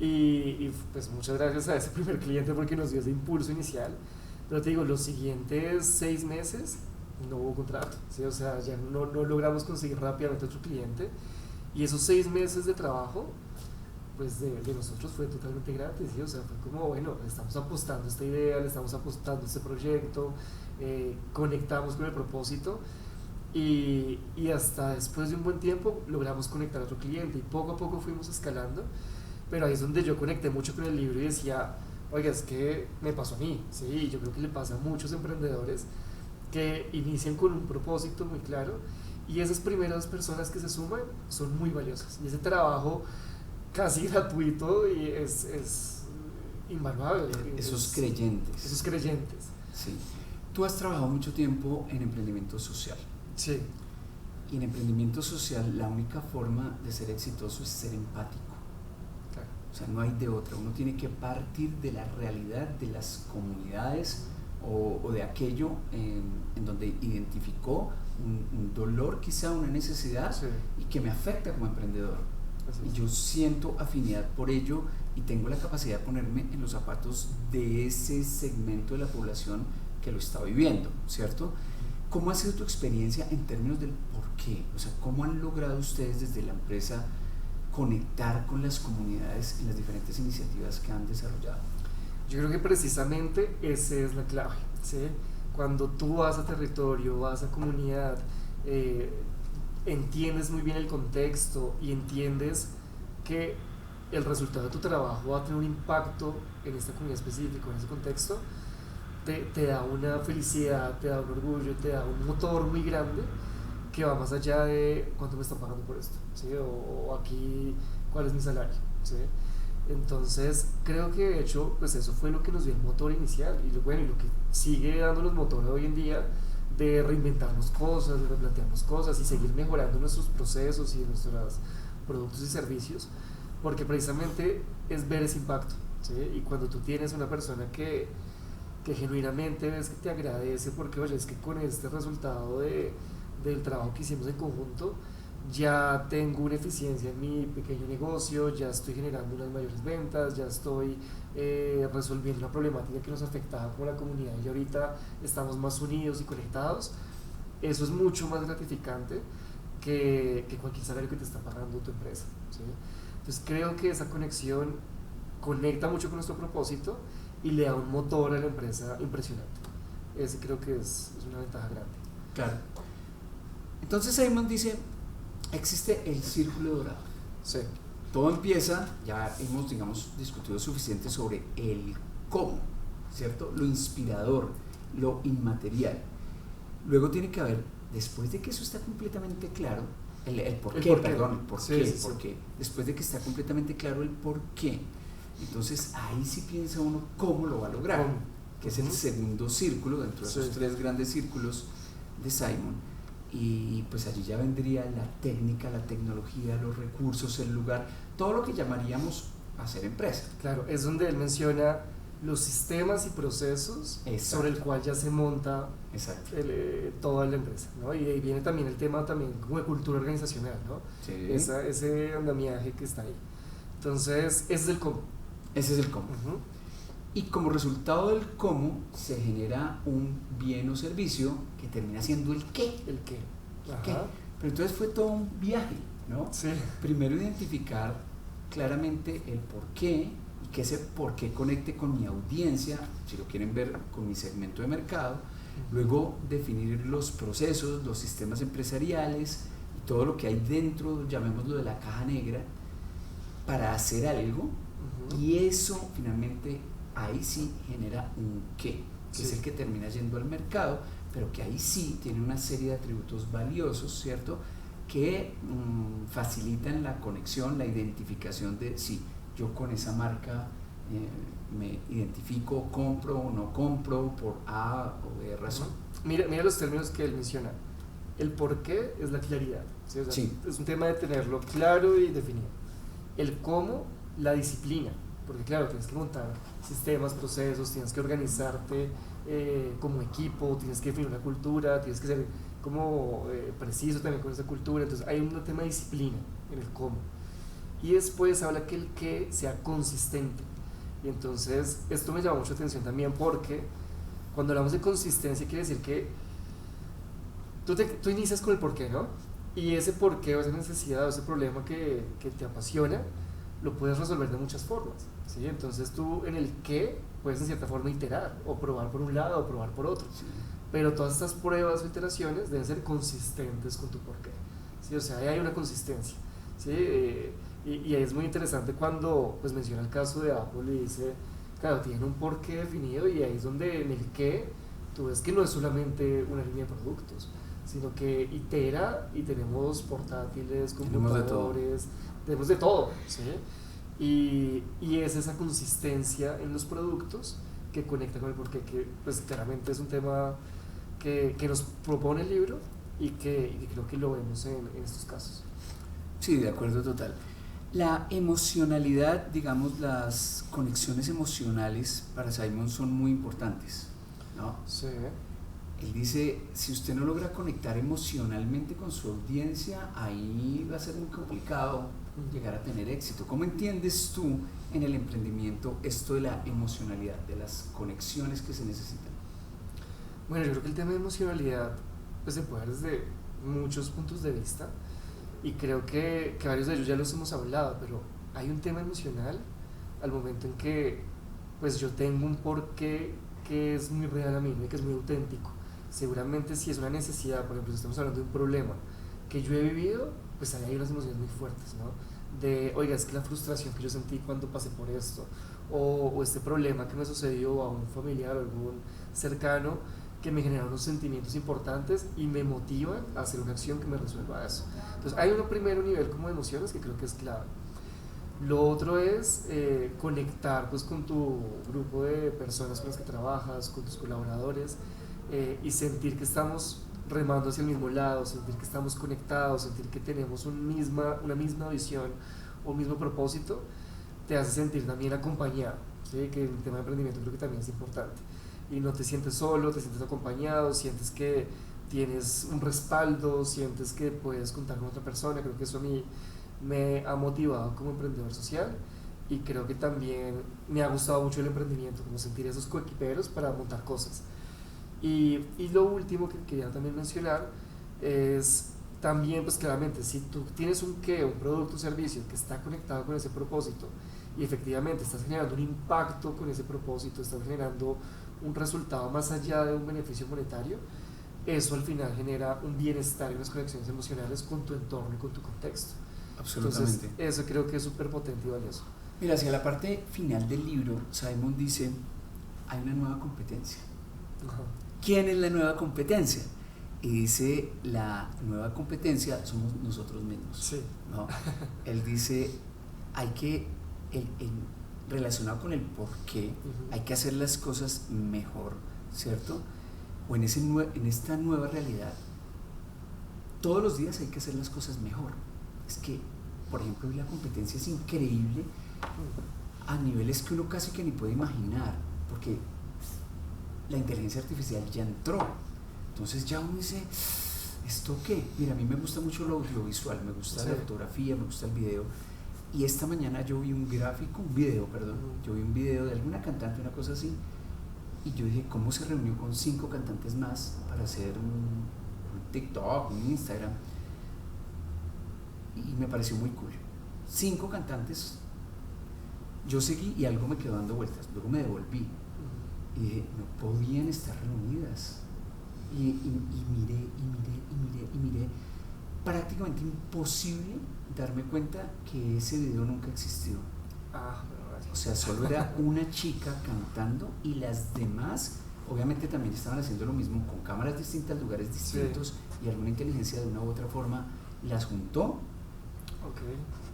Y pues muchas gracias a ese primer cliente porque nos dio ese impulso inicial. Pero te digo, los siguientes 6 meses no hubo contrato, ¿sí? O sea, ya no logramos conseguir rápidamente otro cliente. Y esos 6 meses de trabajo, pues de nosotros fue totalmente gratis, ¿sí? O sea, fue como, bueno, le estamos apostando a esta idea, le estamos apostando a este proyecto, conectamos con el propósito. Y hasta después de un buen tiempo logramos conectar a otro cliente y poco a poco fuimos escalando. Pero ahí es donde yo conecté mucho con el libro y decía, oiga, es que me pasó a mí, ¿sí? Yo creo que le pasa a muchos emprendedores que inician con un propósito muy claro y esas primeras personas que se suman son muy valiosas y ese trabajo casi gratuito y es invaluable. Esos creyentes. Esos creyentes. Sí. Tú has trabajado mucho tiempo en emprendimiento social. Sí. Y en emprendimiento social la única forma de ser exitoso es ser empático. Claro. O sea, no hay de otra. Uno tiene que partir de la realidad de las comunidades o de aquello en donde identificó un dolor, quizá una necesidad, Sí. y que me afecta como emprendedor. Así Y es. yo siento afinidad por ello y tengo la capacidad de ponerme en los zapatos de ese segmento de la población que lo está viviendo, ¿cierto? ¿Cómo ha sido tu experiencia en términos del por qué? O sea, ¿cómo han logrado ustedes desde la empresa conectar con las comunidades en las diferentes iniciativas que han desarrollado? Yo creo que precisamente esa es la clave, ¿sí? Cuando tú vas a territorio, vas a comunidad, entiendes muy bien el contexto y entiendes que el resultado de tu trabajo va a tener un impacto en esta comunidad específica, en ese contexto, te da una felicidad, te da un orgullo, te da un motor muy grande que va más allá de cuánto me están pagando por esto, ¿sí? O aquí cuál es mi salario, ¿sí? Entonces creo que de hecho pues eso fue lo que nos dio el motor inicial y bueno, y lo que sigue dándonos motor hoy en día de reinventarnos cosas, de replantearnos cosas y seguir mejorando nuestros procesos y nuestros productos y servicios, porque precisamente es ver ese impacto, ¿sí? Y cuando tú tienes una persona que genuinamente ves que te agradece porque oye, es que con este resultado del trabajo que hicimos en conjunto ya tengo una eficiencia en mi pequeño negocio, ya estoy generando unas mayores ventas, ya estoy resolviendo una problemática que nos afectaba como la comunidad y ahorita estamos más unidos y conectados. Eso es mucho más gratificante que cualquier salario que te está pagando tu empresa, ¿sí? Entonces creo que esa conexión conecta mucho con nuestro propósito y le da un motor a la empresa impresionante. Ese creo que es una ventaja grande. Claro. Entonces Simon dice, existe el círculo dorado. Sí. Todo empieza, ya hemos, digamos, discutido suficiente sobre el cómo, ¿cierto? Lo inspirador, lo inmaterial. Luego tiene que haber, después de que eso está completamente claro, el por qué, perdón, el por qué, sí. por qué. Después de que está completamente claro el por qué, entonces ahí sí piensa uno cómo lo va a lograr, que es el segundo círculo dentro de esos tres grandes círculos de Simon. Y pues allí ya vendría la técnica, la tecnología, los recursos, el lugar, todo lo que llamaríamos hacer empresa. Claro, es donde él menciona los sistemas y procesos. Exacto. Sobre el cual ya se monta toda la empresa, ¿no? Y ahí viene también el tema también como de cultura organizacional, ¿no? Sí. Ese andamiaje que está ahí. Entonces, ese es el cómo. Ese es el cómo. Y como resultado del cómo se genera un bien o servicio que termina siendo el qué. El qué. ¿Qué? Pero entonces fue todo un viaje, ¿no? Sí. Primero identificar claramente el por qué y que ese por qué conecte con mi audiencia, si lo quieren ver con mi segmento de mercado. Luego definir los procesos, los sistemas empresariales y todo lo que hay dentro, llamémoslo de la caja negra, para hacer algo. Y eso finalmente ahí sí genera un qué, que es el que termina yendo al mercado, pero que ahí sí tiene una serie de atributos valiosos, ¿cierto? Que facilitan la conexión, la identificación de sí, yo con esa marca me identifico, compro o no compro por A o B razón. Mira los términos que él menciona. El por qué es la claridad, ¿sí? O sea, sí. Es un tema de tenerlo claro y definido. El cómo, la disciplina, porque claro, tienes que montar sistemas, procesos, tienes que organizarte como equipo, tienes que definir una cultura, tienes que ser como preciso también con esa cultura. Entonces hay un tema de disciplina en el cómo. Y después habla que el qué sea consistente. Y entonces esto me llama mucho atención también porque cuando hablamos de consistencia quiere decir que tú inicias con el por qué, ¿no? Y ese por qué o esa necesidad o ese problema que te apasiona lo puedes resolver de muchas formas, ¿sí? Entonces tú en el qué puedes en cierta forma iterar o probar por un lado o probar por otro, sí. Pero todas estas pruebas o iteraciones deben ser consistentes con tu por qué, ¿sí? O sea, ahí hay una consistencia, ¿sí? Y es muy interesante cuando pues menciona el caso de Apple y dice, claro, tiene un porqué definido y ahí es donde en el qué tú ves que no es solamente una línea de productos, sino que itera y tenemos portátiles, computadores, tenemos de todo, ¿sí? Y es esa consistencia en los productos que conecta con el porqué, que pues claramente es un tema que nos propone el libro y que creo que lo vemos en estos casos. Sí, de acuerdo total. La emocionalidad, digamos, las conexiones emocionales para Simon son muy importantes, ¿no? Sí. Él dice, si usted no logra conectar emocionalmente con su audiencia, ahí va a ser muy complicado llegar a tener éxito. ¿Cómo entiendes tú en el emprendimiento esto de la emocionalidad, de las conexiones que se necesitan? Bueno, yo creo que el tema de emocionalidad pues, se puede ver desde muchos puntos de vista. Y creo que varios de ellos ya los hemos hablado, pero hay un tema emocional al momento en que pues yo tengo un porqué que es muy real a mí, ¿no? Y que es muy auténtico. Seguramente si es una necesidad, por ejemplo, si estamos hablando de un problema que yo he vivido, pues ahí hay unas emociones muy fuertes, ¿no? De, oiga, es que la frustración que yo sentí cuando pasé por esto, o este problema que me sucedió a un familiar o algún cercano que me genera unos sentimientos importantes y me motivan a hacer una acción que me resuelva eso. Entonces hay un primer nivel como de emociones que creo que es clave. Lo otro es conectar pues con tu grupo de personas con las que trabajas, con tus colaboradores, y sentir que estamos remando hacia el mismo lado, sentir que estamos conectados, sentir que tenemos una misma visión o un mismo propósito, te hace sentir también acompañado, ¿sí? Que el tema de emprendimiento creo que también es importante. Y no te sientes solo, te sientes acompañado, sientes que tienes un respaldo, sientes que puedes contar con otra persona. Creo que eso a mí me ha motivado como emprendedor social, y creo que también me ha gustado mucho el emprendimiento, como sentir esos coequiperos para montar cosas. Y lo último que quería también mencionar es también, pues claramente, si tú tienes un producto o servicio que está conectado con ese propósito y efectivamente estás generando un impacto con ese propósito, estás generando un resultado más allá de un beneficio monetario, eso al final genera un bienestar y unas conexiones emocionales con tu entorno y con tu contexto. Absolutamente. Entonces, eso creo que es súper potente y valioso. Mira, hacia la parte final del libro, Simon dice, hay una nueva competencia. Ajá. ¿Quién es la nueva competencia? Y dice, la nueva competencia somos nosotros mismos. Sí. ¿No? Él dice, hay que, relacionado con el por qué, hay que hacer las cosas mejor, ¿cierto? O en esta nueva realidad, todos los días hay que hacer las cosas mejor. Es que, por ejemplo, hoy la competencia es increíble a niveles que uno casi que ni puede imaginar, porque la inteligencia artificial ya entró. Entonces ya uno dice, ¿esto qué? Mira, a mí me gusta mucho lo audiovisual, me gusta la fotografía, me gusta el video. Y esta mañana yo vi un video de alguna cantante, una cosa así, y yo dije, ¿cómo se reunió con 5 cantantes más para hacer un TikTok, un Instagram? Y me pareció muy cool. 5 cantantes. Yo seguí y algo me quedó dando vueltas. Luego me devolví y dije, no podían estar reunidas. Y miré. Prácticamente imposible darme cuenta que ese video nunca existió. O sea, solo era una chica cantando y las demás obviamente también estaban haciendo lo mismo con cámaras distintas, lugares distintos, y alguna inteligencia de una u otra forma las juntó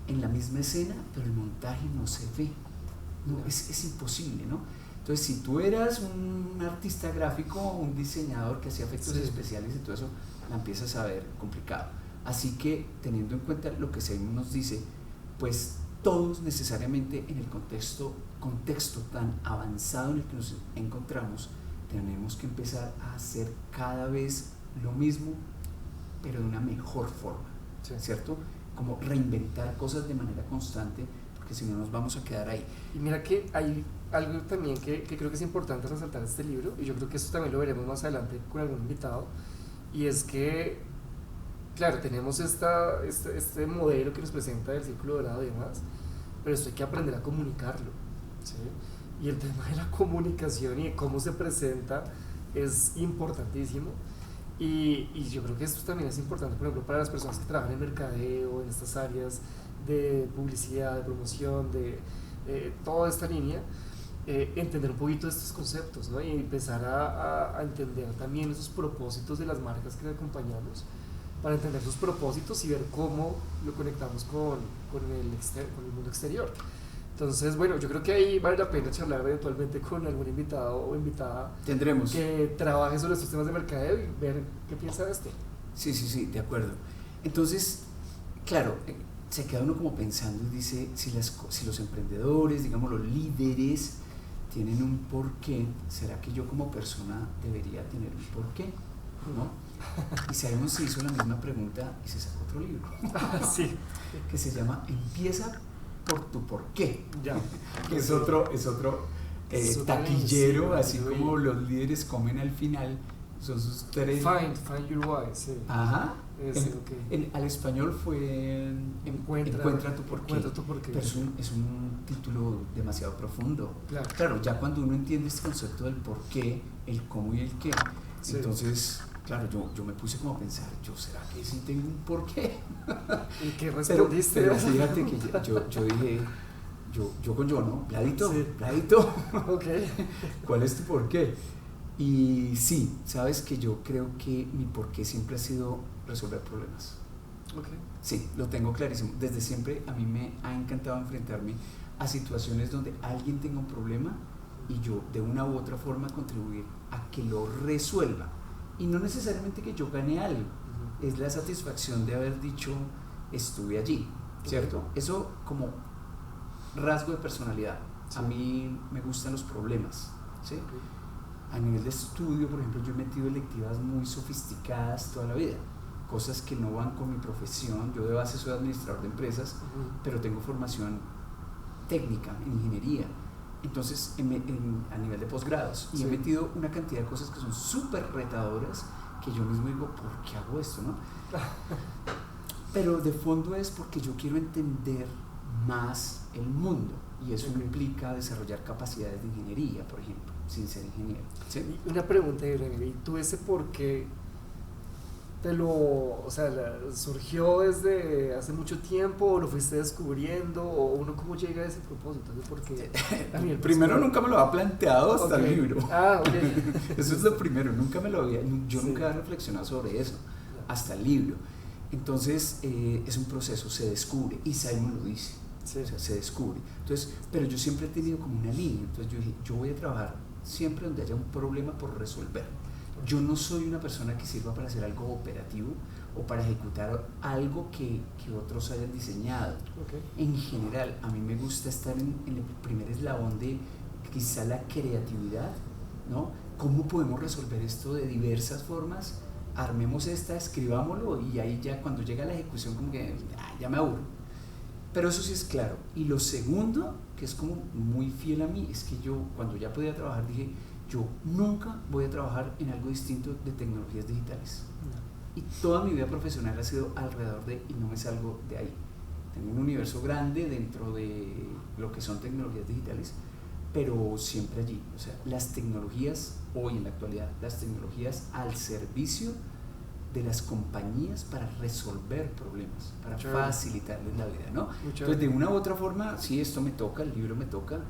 en la misma escena, pero el montaje no se ve. Es imposible, ¿no? Entonces, si tú eras un artista gráfico, un diseñador que hacía efectos especiales y todo eso, la empiezas a ver complicado. Así que, teniendo en cuenta lo que Simon nos dice, pues todos necesariamente en el contexto tan avanzado en el que nos encontramos, tenemos que empezar a hacer cada vez lo mismo, pero de una mejor forma, ¿cierto? Como reinventar cosas de manera constante, porque si no nos vamos a quedar ahí. Y mira que hay algo también que creo que es importante resaltar en este libro, y yo creo que esto también lo veremos más adelante con algún invitado, y es que, claro, tenemos este modelo que nos presenta del círculo dorado y demás, pero esto hay que aprender a comunicarlo, ¿sí? Y el tema de la comunicación y de cómo se presenta es importantísimo. Y yo creo que esto también es importante, por ejemplo, para las personas que trabajan en mercadeo, en estas áreas de publicidad, de promoción, de toda esta línea, entender un poquito estos conceptos, ¿no? Y empezar a entender también esos propósitos de las marcas que acompañamos, para entender sus propósitos y ver cómo lo conectamos con el mundo exterior. Entonces, bueno, yo creo que ahí vale la pena charlar eventualmente con algún invitado o invitada que trabaje sobre estos temas de mercadeo y ver qué piensa de esto. Sí, de acuerdo. Entonces, claro, se queda uno como pensando y dice, si los emprendedores, digamos los líderes, tienen un porqué, ¿será que yo como persona debería tener un porqué? ¿No? Y Simon se hizo la misma pregunta y se sacó otro libro que se llama Empieza por tu porqué, que es otro taquillero, así como los líderes comen al final, son sus 3. Find your why, sí. Ajá. Al español fue Encuentra tu porqué. Pero es un título demasiado profundo. Claro, ya cuando uno entiende este concepto del porqué, el cómo y el qué, entonces, claro, yo me puse como a pensar, ¿será que sí tengo un porqué? ¿Y qué respondiste? Pero fíjate que yo dije, yo con yo, ¿no? Pladito, Sí. Pladito, Ok. ¿cuál es tu porqué? Y sí, sabes que yo creo que mi porqué siempre ha sido resolver problemas. Ok. Sí, lo tengo clarísimo. Desde siempre a mí me ha encantado enfrentarme a situaciones donde alguien tenga un problema y yo de una u otra forma contribuir a que lo resuelva. Y no necesariamente que yo gane algo, es la satisfacción de haber dicho estuve allí, ¿cierto? Eso como rasgo de personalidad. Sí. A mí me gustan los problemas, ¿sí? Ok. A nivel de estudio, por ejemplo, yo he metido electivas muy sofisticadas toda la vida, cosas que no van con mi profesión. Yo de base soy administrador de empresas, pero tengo formación técnica en ingeniería, entonces a nivel de posgrados, y Sí. he metido una cantidad de cosas que son súper retadoras, que yo mismo digo, ¿por qué hago esto, no? Pero de fondo es porque yo quiero entender más el mundo, y eso Ok. implica desarrollar capacidades de ingeniería, por ejemplo, sin ser ingeniero, ¿sí? Y una pregunta, Irene, ¿y tú ese por qué o sea, surgió desde hace mucho tiempo o lo fuiste descubriendo o uno cómo llega a ese propósito? Porque Primero nunca me lo había planteado hasta el libro. Ah, ok. Eso es lo primero, nunca me lo había, yo Sí. nunca había reflexionado sobre eso, hasta el libro. Entonces es un proceso, se descubre, y Simon lo dice, Sí. o sea, se descubre. Entonces, pero yo siempre he tenido como una línea, entonces yo dije, yo voy a trabajar siempre donde haya un problema por resolver. Yo no soy una persona que sirva para hacer algo operativo o para ejecutar algo que otros hayan diseñado. Okay. En general, a mí me gusta estar en el primer eslabón de quizá la creatividad, ¿no? ¿Cómo podemos resolver esto de diversas formas? Armemos esta, escribámoslo, y ahí ya cuando llega la ejecución como que ya me aburro. Pero eso sí es claro. Y lo segundo, que es como muy fiel a mí, es que yo cuando ya podía trabajar dije, yo nunca voy a trabajar en algo distinto de tecnologías digitales. No. Y toda mi vida profesional ha sido alrededor de, y no me salgo de ahí. Tengo un universo grande dentro de lo que son tecnologías digitales, pero siempre allí. O sea, las tecnologías, hoy en la actualidad, las tecnologías al servicio de las compañías para resolver problemas, para facilitarles la vida, ¿no? Entonces, de una u otra forma, sí, esto me toca, el libro me toca,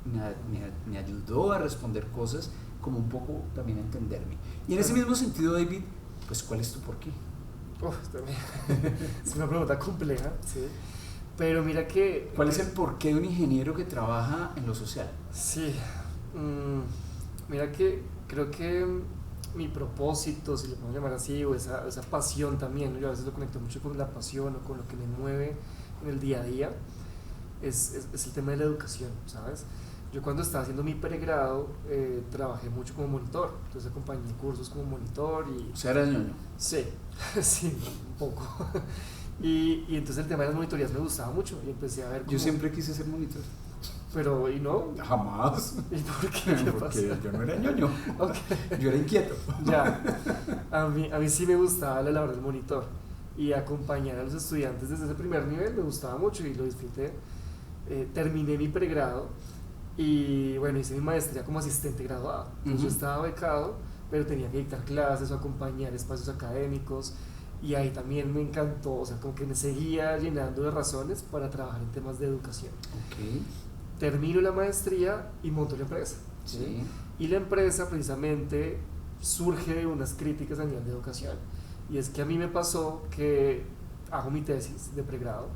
me ayudó a responder cosas, como un poco también a entenderme. Y en ese mismo sentido, David, pues, ¿cuál es tu porqué? Es una pregunta compleja, sí. Pero mira que... ¿Cuál es el porqué de un ingeniero que trabaja en lo social? Sí, mira que creo que mi propósito, si lo podemos llamar así, o esa pasión también, ¿no? Yo a veces lo conecto mucho con la pasión o con lo que me mueve en el día a día, es el tema de la educación, ¿sabes? Yo cuando estaba haciendo mi pregrado trabajé mucho como monitor, entonces acompañé cursos como monitor y... O sea, eras ñoño. Sí, sí, un poco. Y entonces el tema de las monitorías me gustaba mucho y empecé a ver cómo... Yo siempre quise ser monitor. Pero, ¿y no? Jamás. ¿Y por qué? ¿Qué Porque pasa? yo no era ñoño. Okay. Yo era inquieto. Ya, a mí sí me gustaba la labor del monitor y acompañar a los estudiantes desde ese primer nivel me gustaba mucho y lo disfruté. Terminé mi pregrado y bueno, hice mi maestría como asistente graduado. Entonces yo estaba becado, pero tenía que dictar clases o acompañar espacios académicos y ahí también me encantó, o sea, como que me seguía llenando de razones para trabajar en temas de educación. Okay. Termino la maestría y monto la empresa. Sí. Y la empresa precisamente surge de unas críticas a nivel de educación. Y es que a mí me pasó que hago mi tesis de pregrado,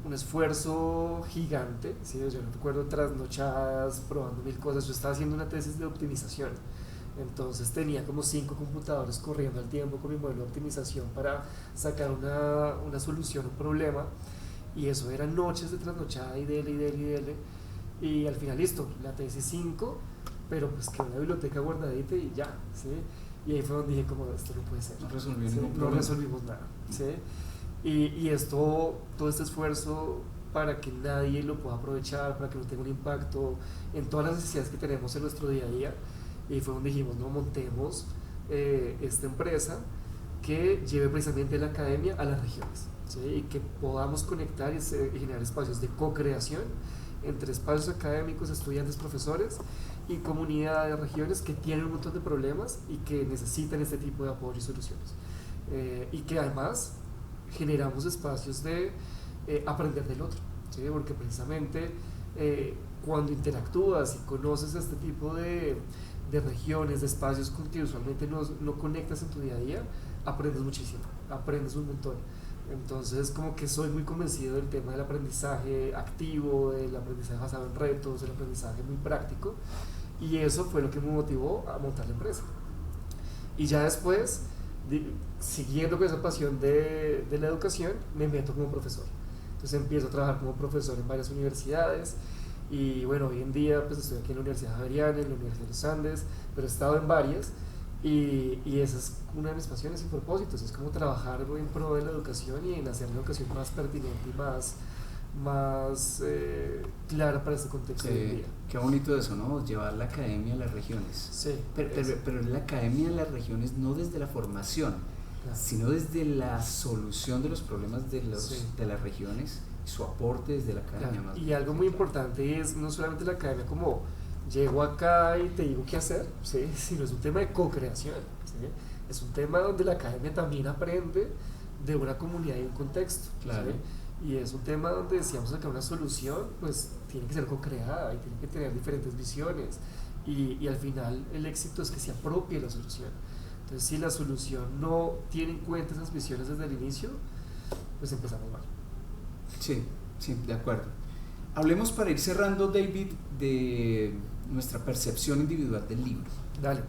un esfuerzo gigante, ¿sí? Yo recuerdo trasnochadas, probando mil cosas. Yo estaba haciendo una tesis de optimización. Entonces tenía como 5 computadores corriendo al tiempo con mi modelo de optimización para sacar una solución a un problema. Y eso eran noches de trasnochada y dele. Y al final listo, la tesis 5, pero pues quedó en la biblioteca guardadita y ya, ¿sí? Y ahí fue donde dije como esto no puede ser. No resolví ¿sí? ningún No problema. resolvimos nada, ¿sí? Y todo este esfuerzo para que nadie lo pueda aprovechar, para que no tenga un impacto en todas las necesidades que tenemos en nuestro día a día. Y fue donde dijimos, no, montemos esta empresa que lleve precisamente la academia a las regiones, ¿sí? Y que podamos conectar y generar espacios de co-creación entre espacios académicos, estudiantes, profesores y comunidad de regiones que tienen un montón de problemas y que necesitan este tipo de apoyo y soluciones. Y que además generamos espacios de aprender del otro, ¿sí? Porque precisamente cuando interactúas y conoces este tipo de regiones, de espacios con que usualmente no conectas en tu día a día, aprendes muchísimo, aprendes un montón. Entonces, como que soy muy convencido del tema del aprendizaje activo, del aprendizaje basado en retos, del aprendizaje muy práctico, y eso fue lo que me motivó a montar la empresa. Y ya después, siguiendo con esa pasión de la educación, me meto como profesor. Entonces empiezo a trabajar como profesor en varias universidades, y bueno, hoy en día pues estoy aquí en la Universidad Javeriana, en la Universidad de los Andes, pero he estado en varias, y esa es una de mis pasiones y propósitos, es como trabajar en pro de la educación y en hacer la educación más pertinente y más clara para este contexto de hoy en día. Qué bonito eso, ¿no? Llevar la academia a las regiones. Sí, pero la academia a las regiones no desde la formación, claro, sino desde la solución de los problemas sí, de las regiones, su aporte desde la academia. claro. Más Y bien. algo muy importante es no solamente la academia como llego acá y te digo qué hacer, ¿sí? Sino es un tema de co-creación, ¿sí? Es un tema donde la academia también aprende de una comunidad y un contexto, Claro. ¿sí? Y es un tema donde si vamos a sacar una solución, pues tiene que ser co-creada y tiene que tener diferentes visiones, y al final el éxito es que se apropie la solución. Entonces, si la solución no tiene en cuenta esas visiones desde el inicio, pues empezamos mal. Sí, sí, de acuerdo. Hablemos para ir cerrando, David, de nuestra percepción individual del libro. Dale.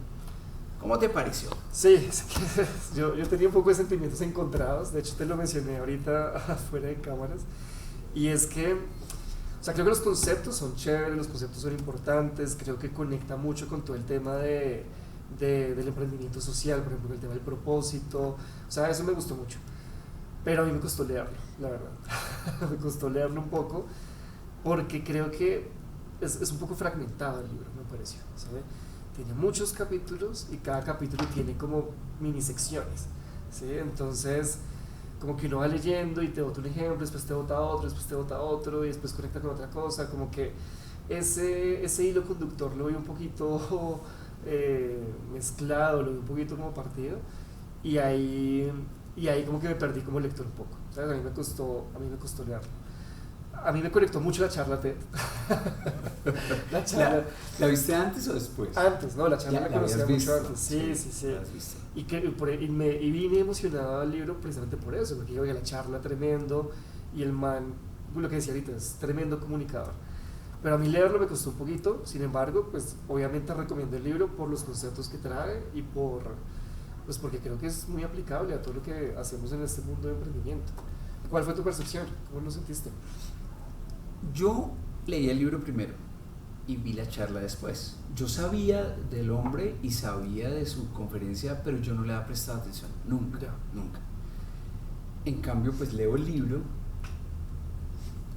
¿Cómo te pareció? Sí, es que yo tenía un poco de sentimientos encontrados, de hecho te lo mencioné ahorita fuera de cámaras, y es que, o sea, creo que los conceptos son chéveres, los conceptos son importantes, creo que conecta mucho con todo el tema del emprendimiento social, por ejemplo, el tema del propósito, o sea, eso me gustó mucho, pero a mí me costó leerlo, la verdad, me costó leerlo un poco, porque creo que es un poco fragmentado el libro, me pareció, ¿sabes? Tiene muchos capítulos y cada capítulo tiene como mini secciones, ¿sí? Entonces, como que uno va leyendo y te bota un ejemplo, después te bota otro, después te bota otro y después conecta con otra cosa, como que ese hilo conductor lo vi un poquito mezclado, lo vi un poquito como partido, y ahí como que me perdí como lector un poco, ¿sabes? A mí me costó leerlo. A mí me conectó mucho la charla TED. La charla. ¿La viste antes o después? Antes, ¿no? La charla la conocía mucho visto, antes. Sí. la has visto. Y vine emocionado al libro precisamente por eso, porque yo veía la charla tremendo y el man, lo que decía ahorita, es tremendo comunicador. Pero a mí leerlo me costó un poquito, sin embargo, pues obviamente recomiendo el libro por los conceptos que trae y pues porque creo que es muy aplicable a todo lo que hacemos en este mundo de emprendimiento. ¿Cuál fue tu percepción? ¿Cómo lo sentiste? Yo leí el libro primero y vi la charla después. Yo sabía del hombre y sabía de su conferencia, pero yo no le había prestado atención, nunca. En cambio, pues leo el libro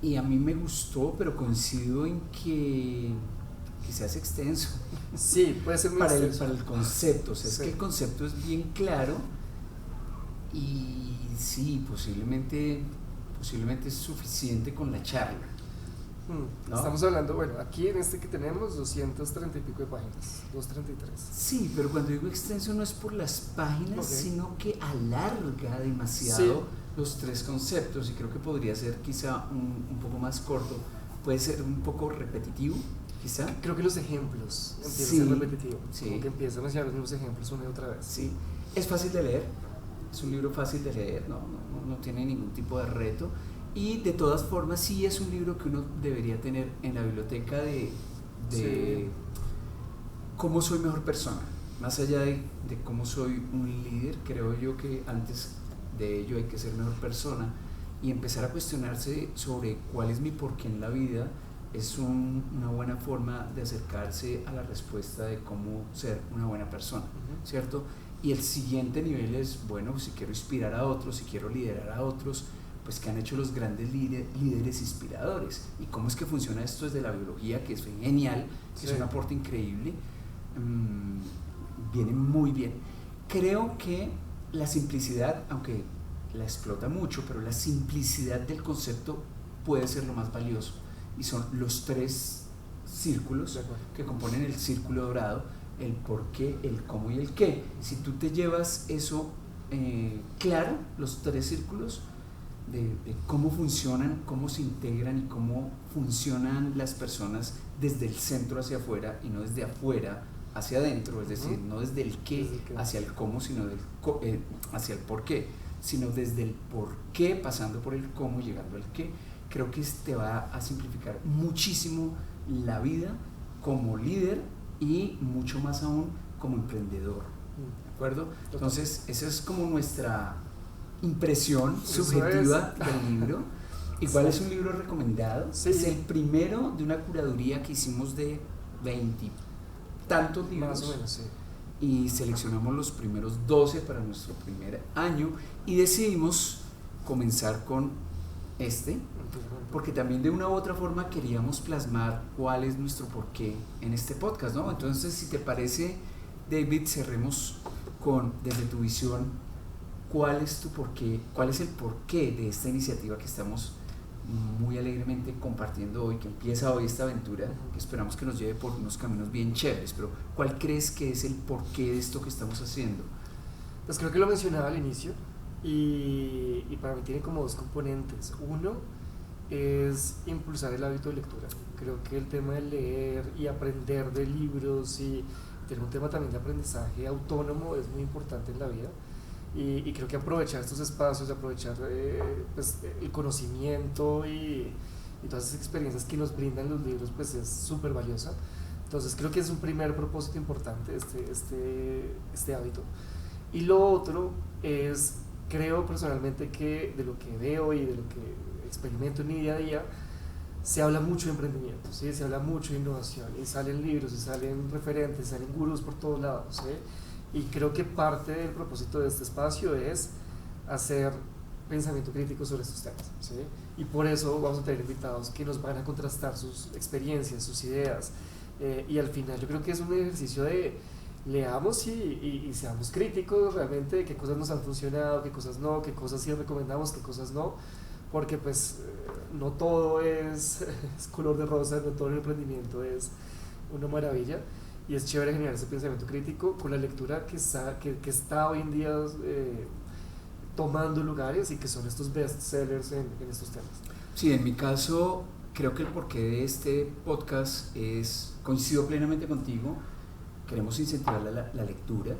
y a mí me gustó, pero coincido en que se hace extenso. Sí, puede ser muy extenso. Para el concepto, o sea, Sí. es que el concepto es bien claro y sí, posiblemente es suficiente con la charla. ¿No? Estamos hablando, bueno, aquí en este que tenemos 230 y pico de páginas, 233. Sí, pero cuando digo extenso no es por las páginas, Okay. sino que alarga demasiado Sí. los tres conceptos y creo que podría ser quizá un poco más corto, puede ser un poco repetitivo, quizá. Creo que los ejemplos empiezan Sí, a ser repetitivos, sí. como que empiezan a mencionar los mismos ejemplos una y otra vez. Sí, es fácil de leer, es un libro fácil de leer, no tiene ningún tipo de reto y de todas formas sí es un libro que uno debería tener en la biblioteca de Sí. cómo soy mejor persona. Más allá de cómo soy un líder, creo yo que antes de ello hay que ser mejor persona y empezar a cuestionarse sobre cuál es mi porqué en la vida es una buena forma de acercarse a la respuesta de cómo ser una buena persona, ¿cierto? Y el siguiente nivel es, bueno, si quiero inspirar a otros, si quiero liderar a otros, pues qué han hecho los grandes líderes inspiradores y cómo es que funciona esto desde la biología, que es genial, que Sí. es un aporte increíble, viene muy bien. Creo que la simplicidad, aunque la explota mucho, pero la simplicidad del concepto puede ser lo más valioso y son los tres círculos que componen el círculo dorado, el por qué, el cómo y el qué. Si tú te llevas eso claro, los tres círculos, de cómo funcionan, cómo se integran y cómo funcionan las personas desde el centro hacia afuera y no desde afuera hacia adentro, es decir, no desde el qué hacia el cómo, sino hacia el por qué, sino desde el por qué, pasando por el cómo, llegando al qué. Creo que te va a simplificar muchísimo la vida como líder y mucho más aún como emprendedor, ¿de acuerdo? Entonces, esa es como nuestra impresión subjetiva del libro. Igual es un libro recomendado, sí. Es el primero de una curaduría que hicimos de 20 tantos libros, más o menos, sí. Y seleccionamos los primeros 12 para nuestro primer año y decidimos comenzar con este, porque también de una u otra forma queríamos plasmar cuál es nuestro porqué en este podcast, ¿no? Entonces, si te parece, David, cerremos con, desde tu visión, cuál es tu porqué, cuál es el porqué de esta iniciativa que estamos muy alegremente compartiendo hoy, que empieza hoy esta aventura, que esperamos que nos lleve por unos caminos bien chéveres, pero ¿cuál crees que es el porqué de esto que estamos haciendo? Pues creo que lo mencionaba al inicio y para mí tiene como dos componentes. Uno es impulsar el hábito de lectura. Creo que el tema de leer y aprender de libros y tener un tema también de aprendizaje autónomo es muy importante en la vida. Y creo que aprovechar estos espacios, aprovechar pues, el conocimiento y todas esas experiencias que nos brindan los libros, pues es súper valiosa. Entonces creo que es un primer propósito importante este hábito. Y lo otro es, creo personalmente que de lo que veo y de lo que experimento en mi día a día, se habla mucho de emprendimiento, ¿sí? Se habla mucho de innovación y salen libros, y salen referentes, salen gurús por todos lados, ¿sí? Y creo que parte del propósito de este espacio es hacer pensamiento crítico sobre estos temas, ¿sí? Y por eso vamos a tener invitados que nos van a contrastar sus experiencias, sus ideas, y al final yo creo que es un ejercicio de leamos y seamos críticos realmente de qué cosas nos han funcionado, qué cosas no, qué cosas sí recomendamos, qué cosas no, porque pues no todo es color de rosa, no todo el emprendimiento es una maravilla. Y es chévere generar ese pensamiento crítico con la lectura que está hoy en día tomando lugares y que son estos bestsellers en estos temas. Sí, en mi caso, creo que el porqué de este podcast coincido plenamente contigo. Queremos incentivar la lectura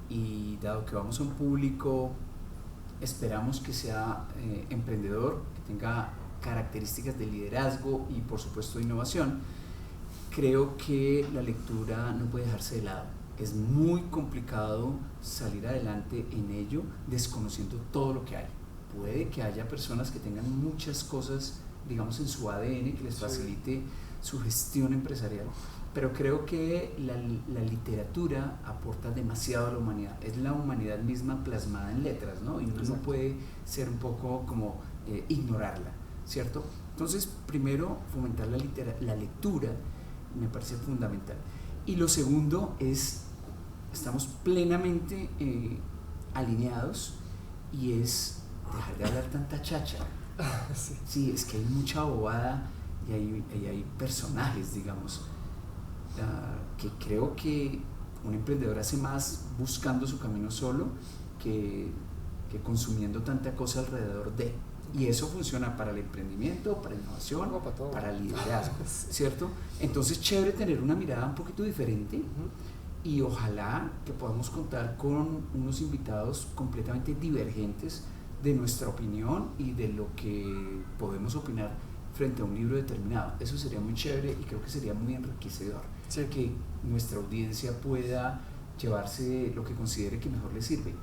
y dado que vamos a un público, esperamos que sea emprendedor, que tenga características de liderazgo y por supuesto de innovación. Creo que la lectura no puede dejarse de lado. Es muy complicado salir adelante en ello desconociendo todo lo que hay. Puede que haya personas que tengan muchas cosas, digamos, en su ADN que les facilite su gestión empresarial, pero creo que la literatura aporta demasiado a la humanidad. Es la humanidad misma plasmada en letras, ¿no? Y uno no puede ser un poco como ignorarla, ¿cierto? Entonces, primero, fomentar la lectura me parece fundamental. Y lo segundo es, estamos plenamente alineados y es dejar de hablar tanta chacha. Sí, es que hay mucha bobada y hay personajes, digamos, que creo que un emprendedor hace más buscando su camino solo que consumiendo tanta cosa alrededor de. Y eso funciona para el emprendimiento, para la innovación, para el liderazgo, ¿cierto? Entonces, chévere tener una mirada un poquito diferente y ojalá que podamos contar con unos invitados completamente divergentes de nuestra opinión y de lo que podemos opinar frente a un libro determinado. Eso sería muy chévere y creo que sería muy enriquecedor, sí. Que nuestra audiencia pueda llevarse lo que considere que mejor le sirve,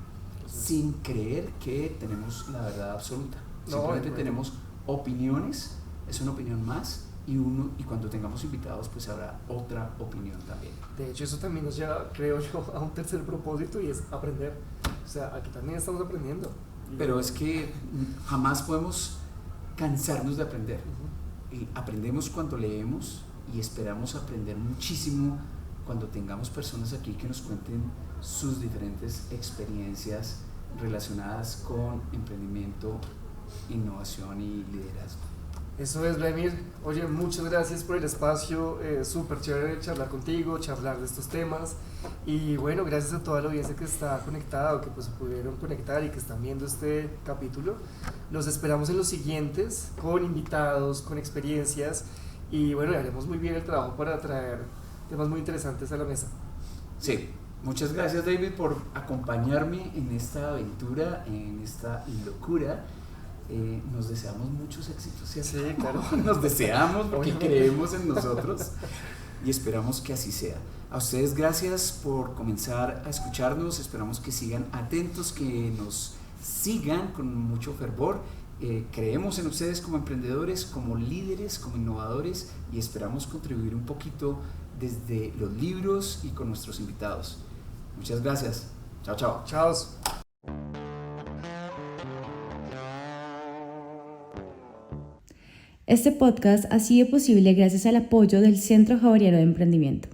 sin creer que tenemos la verdad absoluta. Simplemente tenemos opiniones, es una opinión más y cuando tengamos invitados pues habrá otra opinión también. De hecho eso también nos lleva, creo yo, a un tercer propósito y es aprender. O sea, aquí también estamos aprendiendo. Pero es que jamás podemos cansarnos de aprender. Y aprendemos cuando leemos y esperamos aprender muchísimo cuando tengamos personas aquí que nos cuenten sus diferentes experiencias relacionadas con emprendimiento, innovación y liderazgo. Eso es, Vladimir. Oye, muchas gracias por el espacio, súper chévere charlar contigo, charlar de estos temas Y bueno, gracias a toda la audiencia que está conectada o que pues pudieron conectar y que están viendo este capítulo. Los esperamos en los siguientes con invitados, con experiencias y bueno, haremos muy bien el trabajo para traer temas muy interesantes a la mesa. Sí, muchas gracias David por acompañarme en esta aventura, en esta locura. Nos deseamos muchos éxitos, ¿cierto? Sí, claro. Nos deseamos porque creemos en nosotros y esperamos que así sea. A ustedes gracias por comenzar a escucharnos, esperamos que sigan atentos, que nos sigan con mucho fervor. Creemos en ustedes como emprendedores, como líderes, como innovadores y esperamos contribuir un poquito desde los libros y con nuestros invitados. Muchas gracias. Chao, chao. Chao. Este podcast ha sido posible gracias al apoyo del Centro Javeriano de Emprendimiento.